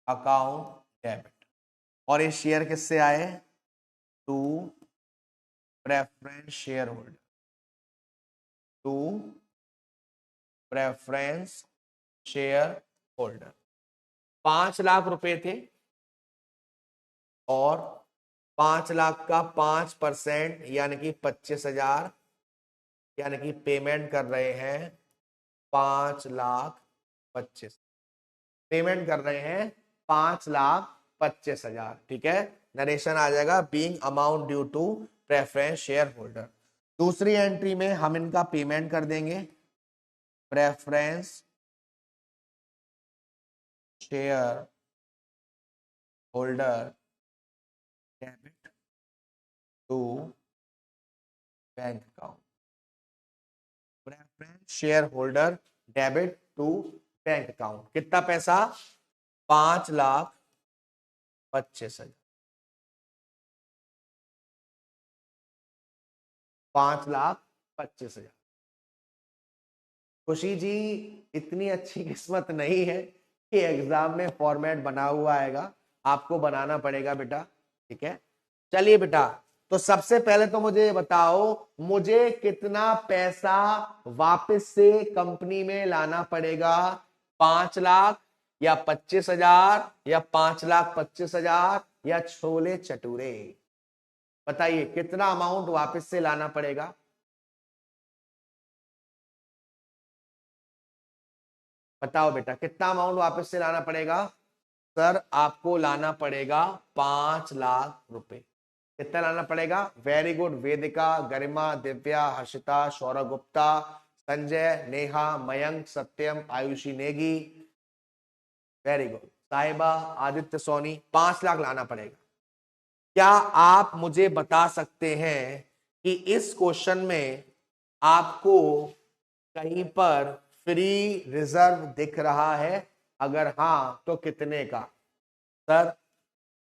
account debit. और ये शेयर किससे आए, to preference share holder, to preference share holder. 5 lakh रुपए थे और 5 लाख का 5% यानी कि 25,000, यानी कि पेमेंट कर रहे हैं 5,25,000, पेमेंट कर रहे हैं 5,25,000, ठीक है। नरेशन आ जाएगा being amount due to preference share holder. दूसरी एंट्री में हम इनका पेमेंट कर देंगे, preference share holder debit to bank account, preference share holder debit to bank account. कितना पैसा, 5,25,000, 5,25,000। खुशी जी इतनी अच्छी किस्मत नहीं है कि एग्जाम में फॉर्मेट बना हुआ आएगा, आपको बनाना पड़ेगा बेटा, ठीक है। चलिए बेटा, तो सबसे पहले तो मुझे बताओ मुझे कितना पैसा वापस से कंपनी में लाना पड़ेगा, 5 लाख या 25,000 या 5,25,000 या छोले चटूरे, बताइए कितना अमाउंट वापस से लाना पड़ेगा। बताओ बेटा कितना अमाउंट वापस से लाना पड़ेगा। सर आपको लाना पड़ेगा 5 लाख रुपए। कितना लाना पड़ेगा, वेरी गुड, वेदिका, गरिमा, दिव्या, हर्षिता, सौरभ गुप्ता, संजय, नेहा, मयंक, सत्यम, आयुषी नेगी, वेरी गुड, साहिबा, आदित्य सोनी, 5 लाख लाना पड़ेगा। क्या आप मुझे बता सकते हैं कि इस क्वेश्चन में आपको कहीं पर फ्री रिजर्व दिख रहा है, अगर हां तो कितने का। Sir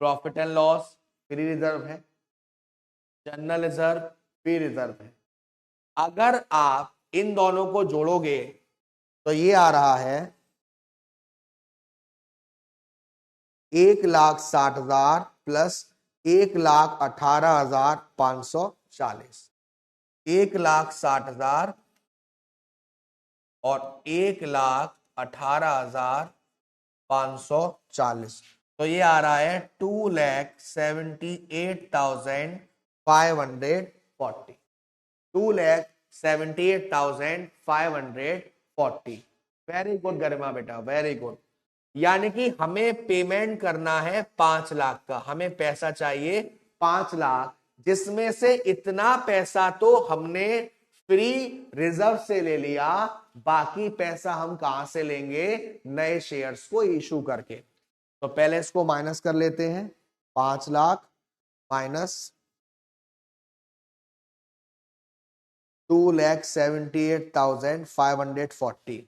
profit and loss free reserve है, जनरल रिजर्व फ्री रिजर्व है। अगर आप इन दोनों को जोड़ोगे तो ये आ रहा है 1,60,000 प्लस 1,18,540, 1,60,000 और 1,18,540, तो ये आ रहा है 2,78,540, 2,78,540। वेरी गुड गरिमा बेटा, वेरी गुड। यानी कि हमें पेमेंट करना है 5 लाख का, हमें पैसा चाहिए 5 लाख, जिसमें से इतना पैसा तो हमने फ्री रिजर्व से ले लिया, बाकी पैसा हम कहां से लेंगे, नए शेयर्स को इशू करके। तो पहले इसको माइनस कर लेते हैं, 5 लाख माइनस 2,78,540,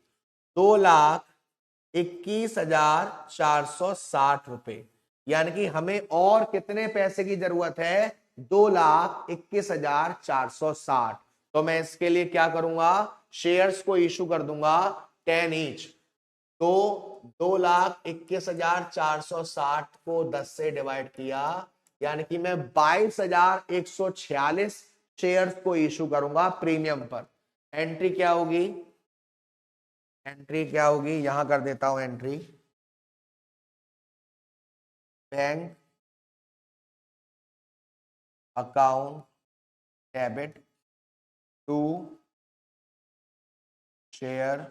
2,21,460 रुपए। यानी कि हमें और कितने पैसे की जरूरत है, 2,21,460। तो मैं इसके लिए क्या करूंगा, शेयर्स को इशू कर दूंगा 10 ईच। तो 2,21,460 को 10 से डिवाइड किया, यानी कि मैं 22,146 शेयर्स को इशू करूंगा प्रीमियम पर। एंट्री क्या होगी, एंट्री क्या होगी, यहां कर देता हूं entry, bank account debit to share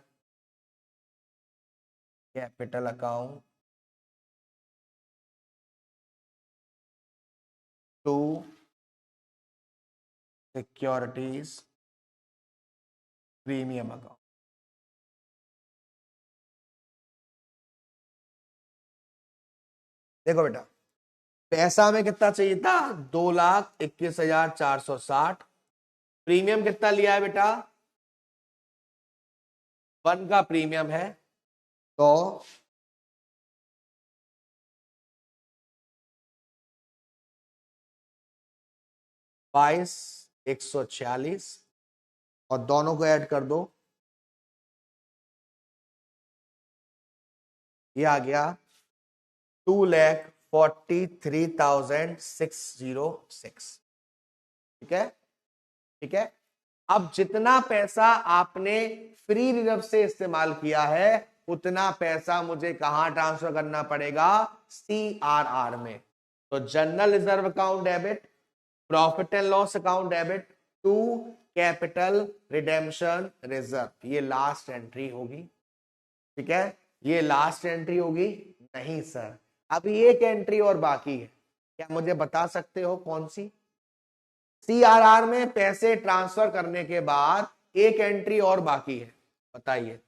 capital account to securities premium account. देखो बेटा, पैसा में कितना चाहिए था, 2,21,460। प्रीमियम कितना लिया है बेटा, 1 का प्रीमियम है, तो 22,146 और दोनों को ऐड कर दो, ये आ गया 2,43,606। ठीक है, ठीक है। अब जितना पैसा आपने फ्री रिजर्व से इस्तेमाल किया है, उतना पैसा मुझे कहां ट्रांसफर करना पड़ेगा, CRR में। तो general reserve account debit, profit and loss account debit to capital redemption reserve, ये लास्ट एंट्री होगी। ठीक है, ये लास्ट एंट्री होगी। नहीं सर, अभी एक एंट्री और बाकी है, क्या मुझे बता सकते हो कौन सी। CRR में पैसे ट्रांसफर करने के बाद एक एंट्री और बाकी है, बताइए।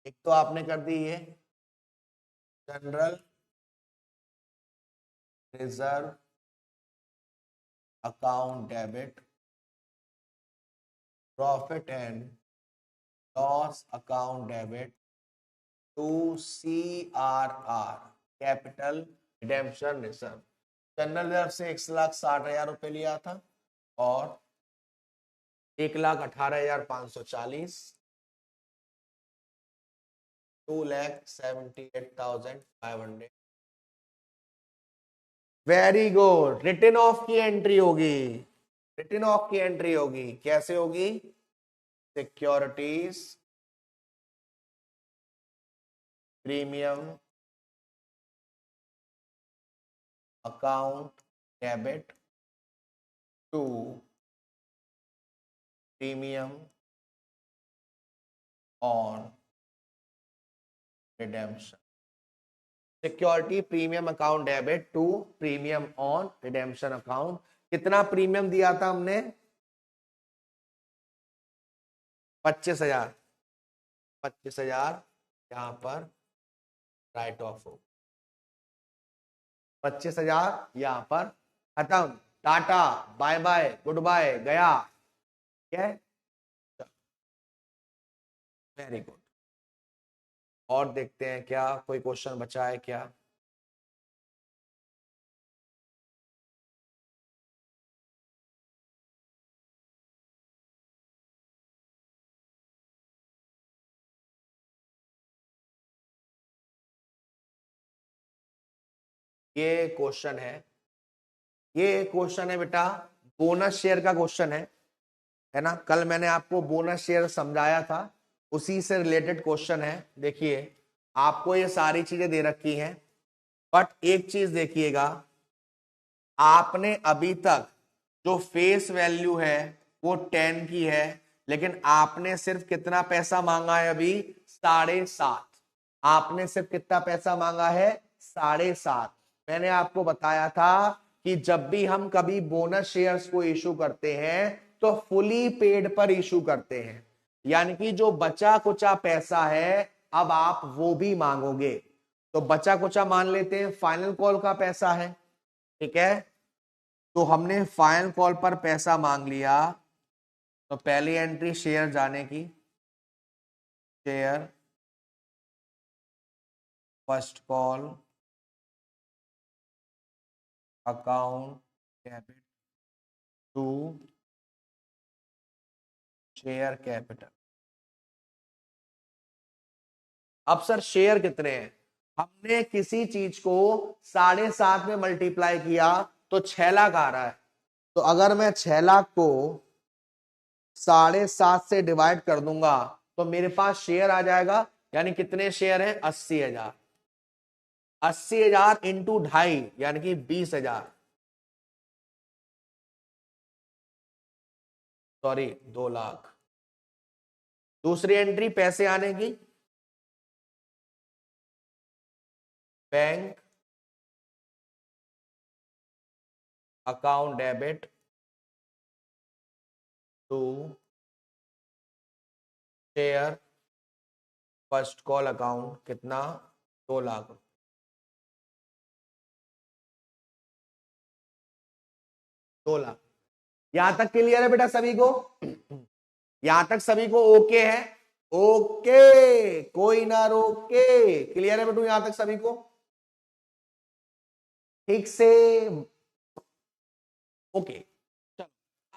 एक तो आपने कर दी है general reserve account debit profit and loss account debit to CRR capital redemption reserve. General reserve से 1,60,000 रुपए लिया था और 1,18,540, 2,78,500। वेरी गुड, रिटर्न ऑफ की एंट्री होगी, रिटर्न ऑफ की एंट्री होगी, कैसे होगी, securities premium account debit to premium on redemption. Security premium account debit to premium on redemption account. कितना प्रीमियम दिया था हमने, 25,000। 25,000 यहां पर राइट ऑफ हो, 25,000 यहां पर खत्म, ta-ta bye bye goodbye गया। ठीक है, वेरी गुड। और देखते हैं क्या कोई क्वेश्चन बचा है क्या। ये क्वेश्चन है बेटा, बोनस शेयर का क्वेश्चन है ना। कल मैंने आपको बोनस शेयर समझाया था, उसी से रिलेटेड क्वेश्चन है। देखिए, आपको ये सारी चीजें दे रखी हैं, बट एक चीज देखिएगा, आपने अभी तक जो फेस वैल्यू है वो 10 की है, लेकिन आपने सिर्फ कितना पैसा मांगा है अभी, 7.5। आपने सिर्फ कितना पैसा मांगा है, 7.5। मैंने आपको बताया था कि जब भी हम कभी बोनस शेयर्स को इशू करते हैं तो फुली पेड पर इशू करते हैं, यानी कि जो बचा कुचा पैसा है अब आप वो भी मांगोगे। तो बचा कुचा मान लेते हैं फाइनल कॉल का पैसा है। ठीक है, तो हमने फाइनल कॉल पर पैसा मांग लिया, तो पहली एंट्री शेयर जाने की, share first call account debit to share capital. अब सर शेयर कितने हैं? हमने किसी चीज को 7.5 में मल्टीप्लाई किया तो 6 लाख आ रहा है। तो अगर मैं 6 लाख को 7.5 से डिवाइड कर दूंगा तो मेरे पास शेयर आ जाएगा। यानी कितने शेयर हैं? 80,000। 80,000 इंटू 2.5 यानी कि 20,000, सॉरी 2 लाख। दूसरी एंट्री पैसे आने की, bank account debit to share first call account, कितना? 2 लाख। 2 लाख। यहां तक क्लियर है बेटा सभी को? यहां तक सभी को ओके है? ओके, कोई ना रोके। क्लियर है बेटू यहां तक सभी को? ठीक से ओके। चलो,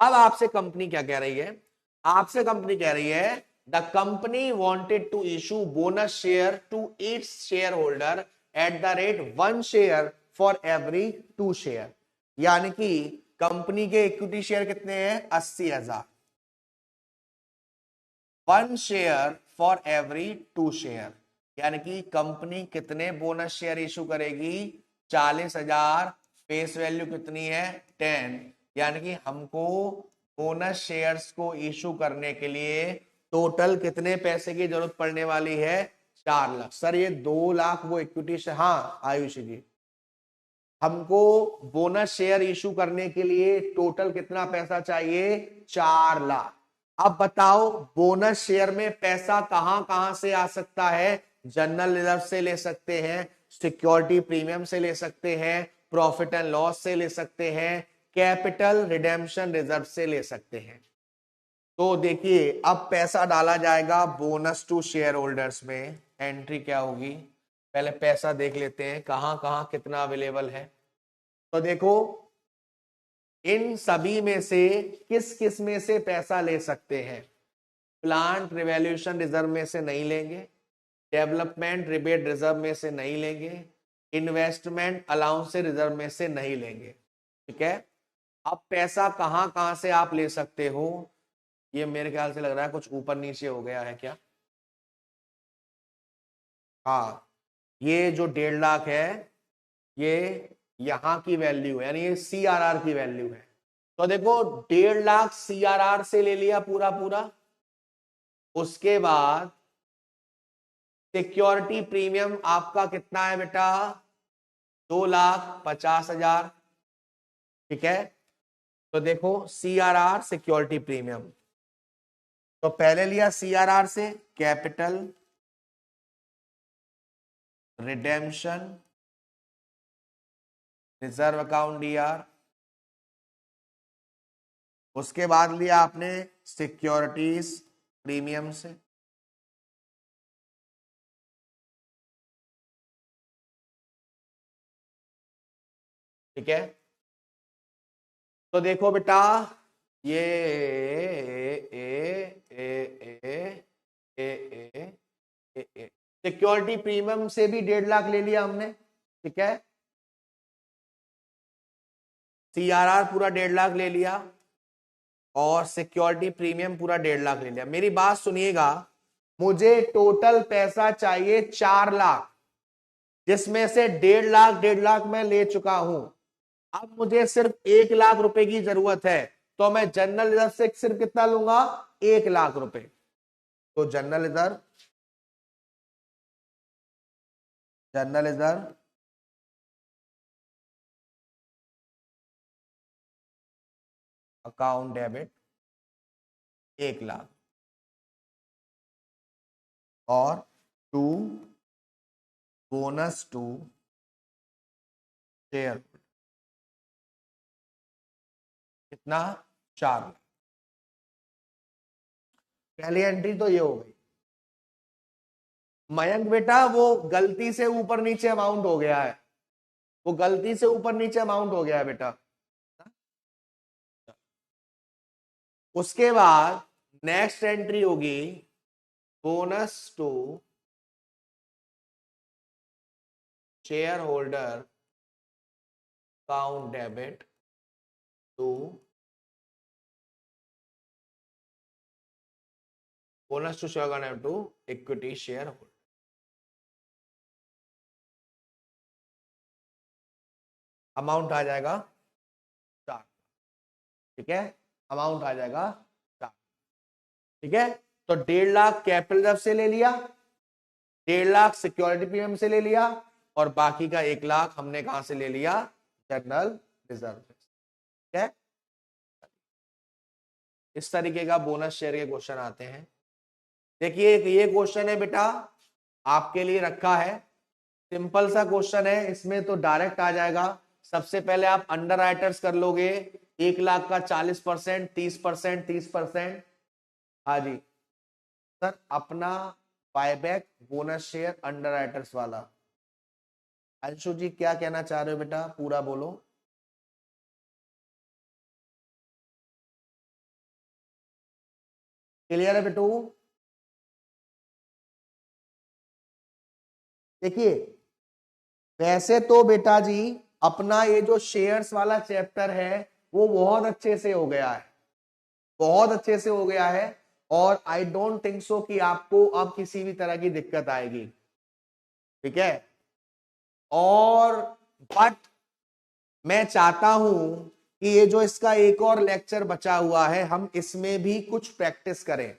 अब आपसे कंपनी क्या कह रही है? आपसे कंपनी कह रही है the company wanted to issue bonus share to each share holder at the rate 1 share for every 2 share. यानी कि कंपनी के इक्विटी शेयर कितने हैं? 80,000। 1 शेयर फॉर एवरी 2 शेयर, यानी कि कंपनी कितने बोनस शेयर इशू करेगी? 40,000। फेस वैल्यू कितनी है? 10। यानी कि हमको बोनस शेयर्स को इशू करने के लिए टोटल कितने पैसे की जरूरत पड़ने वाली है? 4 लाख। सर ये 2 लाख वो इक्विटी शेयर, हाँ आयुष जी, हमको बोनस शेयर इशू करने के लिए टोटल कितना पैसा चाहिए? 4 लाख। अब बताओ बोनस शेयर में पैसा कहां कहां से आ सकता है? जनरल रिजर्व से ले सकते हैं, सिक्योरिटी प्रीमियम से ले सकते हैं, प्रॉफिट एंड लॉस से ले सकते हैं, कैपिटल रिडेम्पशन रिजर्व से ले सकते हैं। तो देखिए अब पैसा डाला जाएगा बोनस टू शेयर होल्डर्स में। एंट्री क्या होगी? पहले पैसा देख लेते हैं कहां कहां कितना अवेलेबल है। तो देखो इन सभी में से किस किस में से पैसा ले सकते हैं? प्लांट रिवैल्यूएशन रिजर्व में से नहीं लेंगे, डेवलपमेंट रिबेट रिजर्व में से नहीं लेंगे, इन्वेस्टमेंट अलाउंस रिजर्व में से नहीं लेंगे। ठीक है, अब पैसा कहां कहां से आप ले सकते हो? ये मेरे ख्याल से लग रहा है कुछ ऊपर नीचे हो गया है क्या? हाँ, ये जो 1.5 लाख है ये यहां की वैल्यू है, यानी ये CRR की वैल्यू है। तो देखो 1.5 लाख CRR से ले लिया पूरा पूरा। उसके बाद सिक्योरिटी प्रीमियम आपका कितना है बेटा? 2,50,000। ठीक है, तो देखो CRR सिक्योरिटी प्रीमियम, तो पहले लिया CRR से capital redemption reserve account DR। उसके बाद लिया आपने सिक्योरिटीज प्रीमियम से। ठीक है, तो देखो बेटा ये सिक्योरिटी प्रीमियम से भी 1.5 लाख ले लिया हमने। ठीक है, CRR पूरा 1.5 लाख ले लिया और सिक्योरिटी प्रीमियम पूरा 1.5 लाख ले लिया। मेरी बात सुनिएगा, मुझे टोटल पैसा चाहिए 4 लाख, जिसमें से 1.5 लाख 1.5 लाख मैं ले चुका हूं। अब मुझे सिर्फ 1 लाख रुपए की जरूरत है, तो मैं जनरल रिजर्व से सिर्फ कितना लूंगा? 1 लाख रुपए। तो general reserve account debit 1 lakh और टू बोनस टू शेयर कितना? 4 लाख। पहली एंट्री तो ये हो गई। मयंक बेटा वो गलती से ऊपर नीचे अमाउंट हो गया है, वो गलती से ऊपर नीचे अमाउंट हो गया है बेटा। उसके बाद नेक्स्ट एंट्री होगी bonus to shareholder account debit to bonus to share account to equity shareholder. Amount आ जाएगा 4। ठीक है, अमाउंट आ जाएगा 4। ठीक है, तो 1.5 लाख कैपिटल रिजर्व से ले लिया, 1.5 लाख सिक्योरिटी प्रीमियम से ले लिया, और बाकी का 1 लाख हमने कहां से ले लिया, जनरल रिजर्व। ठीक है, इस तरीके का बोनस शेयर के क्वेश्चन आते हैं। देखिए ये क्वेश्चन है बेटा आपके लिए रखा है, सिंपल सा क्वेश्चन है, इसमें तो डायरेक्ट आ जाएगा। सबसे पहले आप अंडर राइटर्स कर लोगे, 1 लाख का 40%, 30%, 30%। हाँ जी सर, अपना buyback bonus share under writers वाला। अंशु जी क्या कहना चाह रहे हो बेटा, पूरा बोलो। क्लियर है बेटू? देखिए वैसे तो बेटा जी अपना ये जो शेयर्स वाला चैप्टर है वो बहुत अच्छे से हो गया है, बहुत अच्छे से हो गया है, और आई डोंट थिंक सो कि आपको अब किसी भी तरह की दिक्कत आएगी। ठीक है, और बट मैं चाहता हूं कि ये जो इसका एक और लेक्चर बचा हुआ है हम इसमें भी कुछ प्रैक्टिस करें,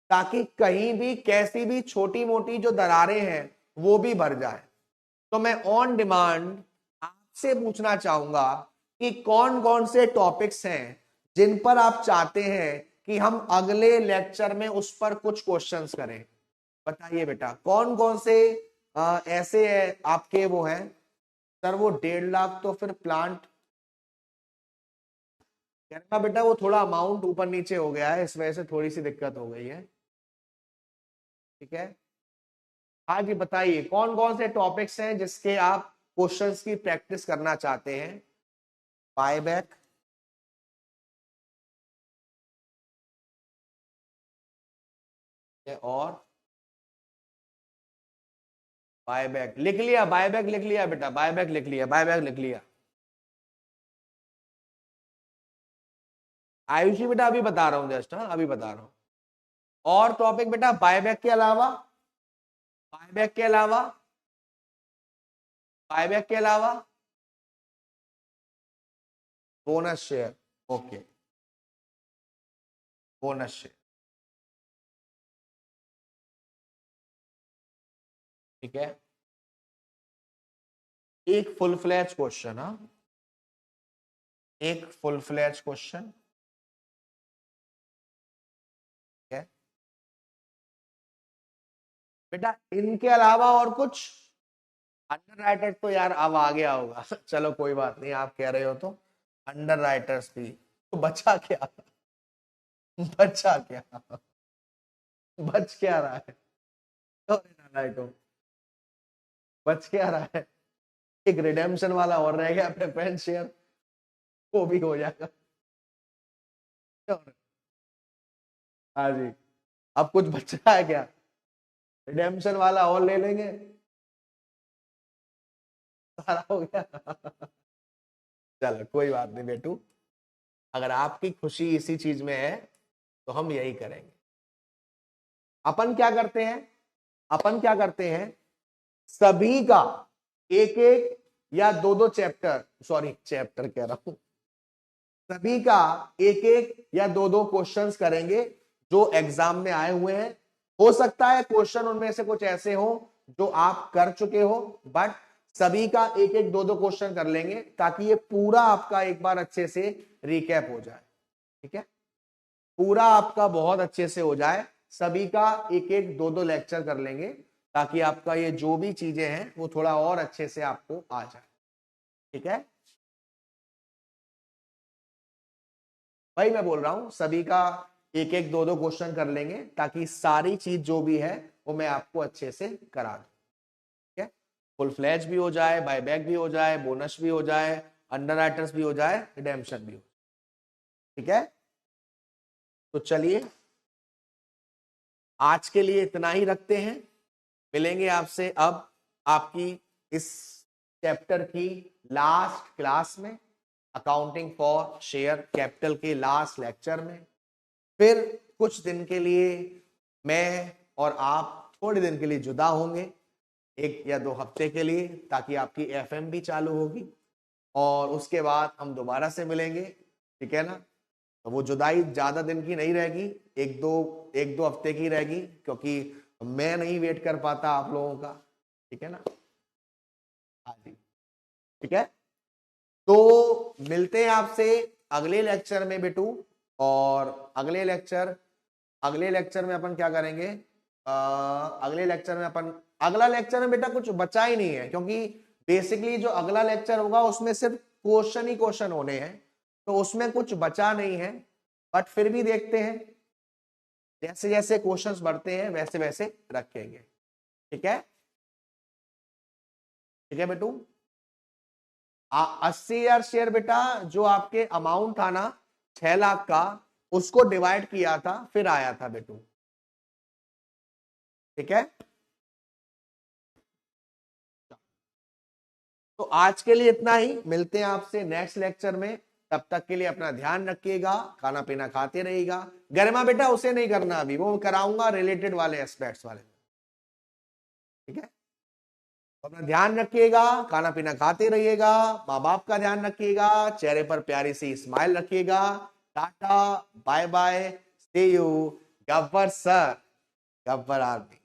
ताकि कहीं भी कैसी भी छोटी मोटी जो दरारें हैं वो भी भर जाए। तो मैं ऑन डिमांड आपसे पूछना चाहूंगा कि कौन कौन से टॉपिक्स हैं जिन पर आप चाहते हैं कि हम अगले लेक्चर में उस पर कुछ क्वेश्चंस करें। बताइए बेटा कौन कौन से ऐसे आपके वो हैं। सर वो 1.5 लाख तो फिर प्लांट, कहना बेटा वो थोड़ा अमाउंट ऊपर नीचे हो गया है, इस वजह से थोड़ी सी दिक्कत हो गई है। ठीक है, हाँ जी बताइए कौन कौन से टॉपिक्स हैं जिसके आप क्वेश्चंस की प्रैक्टिस करना चाहते हैं। बायबैक, और बायबैक लिख लिया, बायबैक लिख लिया बेटा, बायबैक लिख लिया, बायबैक लिख लिया। आयुषी बेटा अभी बता रहा हूं जस्ट, हाँ अभी बता रहा हूं। और टॉपिक बेटा बायबैक के अलावा, बायबैक के अलावा, बायबैक के अलावा bonus share. Okay, bonus share. ठीक है, एक फुल फ्लैज क्वेश्चन, हाँ एक फुल फ्लैज क्वेश्चन। है बेटा इनके अलावा और कुछ। अंडर राइटर्स तो यार अब आ गया होगा चलो कोई बात नहीं, आप कह रहे हो तो अंडर राइटर्स भी, तो बचा क्या, बचा क्या, बच क्या रहा है, अरे नालायकों, बच क्या रहा है। एक रिडेम्पशन वाला और रह गया प्रेफरेंस शेयर, वो भी हो जाएगा। हाँ जी, अब कुछ बच रहा है क्या, रिडेम्पशन वाला और ले लेंगे, सारा हो गया चलो कोई बात नहीं बेटू, अगर आपकी खुशी इसी चीज में है तो हम यही करेंगे। अपन क्या करते हैं, अपन क्या करते हैं, सभी का एक एक या दो दो चैप्टर, सॉरी चैप्टर कह रहा हूं, सभी का एक एक या दो दो क्वेश्चंस करेंगे जो एग्जाम में आए हुए हैं। हो सकता है क्वेश्चन उनमें से कुछ ऐसे हो जो आप कर चुके हो, बट सभी का एक एक दो दो क्वेश्चन कर लेंगे ताकि ये पूरा आपका एक बार अच्छे से रिकैप हो जाए। ठीक है, पूरा आपका बहुत अच्छे से हो जाए, सभी का एक एक दो दो लेक्चर कर लेंगे ताकि आपका ये जो भी चीजें हैं वो थोड़ा और अच्छे से आपको आ जाए। ठीक है, भाई मैं बोल रहा हूं सभी का एक एक दो दो क्वेश्चन कर लेंगे ताकि सारी चीज जो भी है वो मैं आपको अच्छे से करा दूं। ठीक है, फुल फ्लैज भी हो जाए, बायबैक भी हो जाए, बोनस भी हो जाए, अंडर राइटर्स भी हो जाए, रिडेम्पशन भी हो, ठीक है। तो चलिए आज के लिए इतना ही रखते हैं, मिलेंगे आपसे अब आपकी इस चैप्टर की लास्ट क्लास में, अकाउंटिंग फॉर शेयर कैपिटल के लास्ट लेक्चर में। फिर कुछ दिन के लिए मैं और आप थोड़े दिन के लिए जुदा होंगे, 1 या 2 हफ्ते के लिए, ताकि आपकी एफएम भी चालू होगी और उसके बाद हम दोबारा से मिलेंगे, ठीक है ना। तो वो जुदाई ज्यादा दिन की नहीं रहेगी, 1-2 हफ्ते की रहेगी, क्योंकि मैं नहीं वेट कर पाता आप लोगों का, ठीक है ना। हाँ जी, ठीक है। तो मिलते हैं आपसे अगले लेक्चर में बेटू। और अगले लेक्चर में अपन क्या करेंगे, अगले लेक्चर में अपन, अगला लेक्चर में बेटा कुछ बचा ही नहीं है, क्योंकि बेसिकली जो अगला लेक्चर होगा उसमें सिर्फ क्वेश्चन ही क्वेश्चन होने हैं, तो उसमें कुछ बचा नहीं है। बट फिर भी देखते हैं, जैसे जैसे क्वेश्चंस बढ़ते हैं वैसे वैसे रखेंगे, ठीक है। ठीक है बेटू। 80,000 शेयर बेटा, जो आपके अमाउंट था ना 6 लाख का, उसको डिवाइड किया था फिर आया था बेटू, ठीक है। तो आज के लिए इतना ही, मिलते हैं आपसे नेक्स्ट लेक्चर में। तब तक के लिए अपना ध्यान रखिएगा, खाना पीना खाते रहिएगा। गरिमा बेटा उसे नहीं करना अभी, वो कराऊंगा रिलेटेड वाले एस्पेक्ट्स वाले, ठीक है। तो अपना ध्यान रखिएगा, खाना पीना खाते रहिएगा, माँ बाप का ध्यान रखिएगा, चेहरे पर प्यारी सी स्माइल रखिएगा। Ta-ta, bye bye, see you. Gabbar sir, Gabbar army.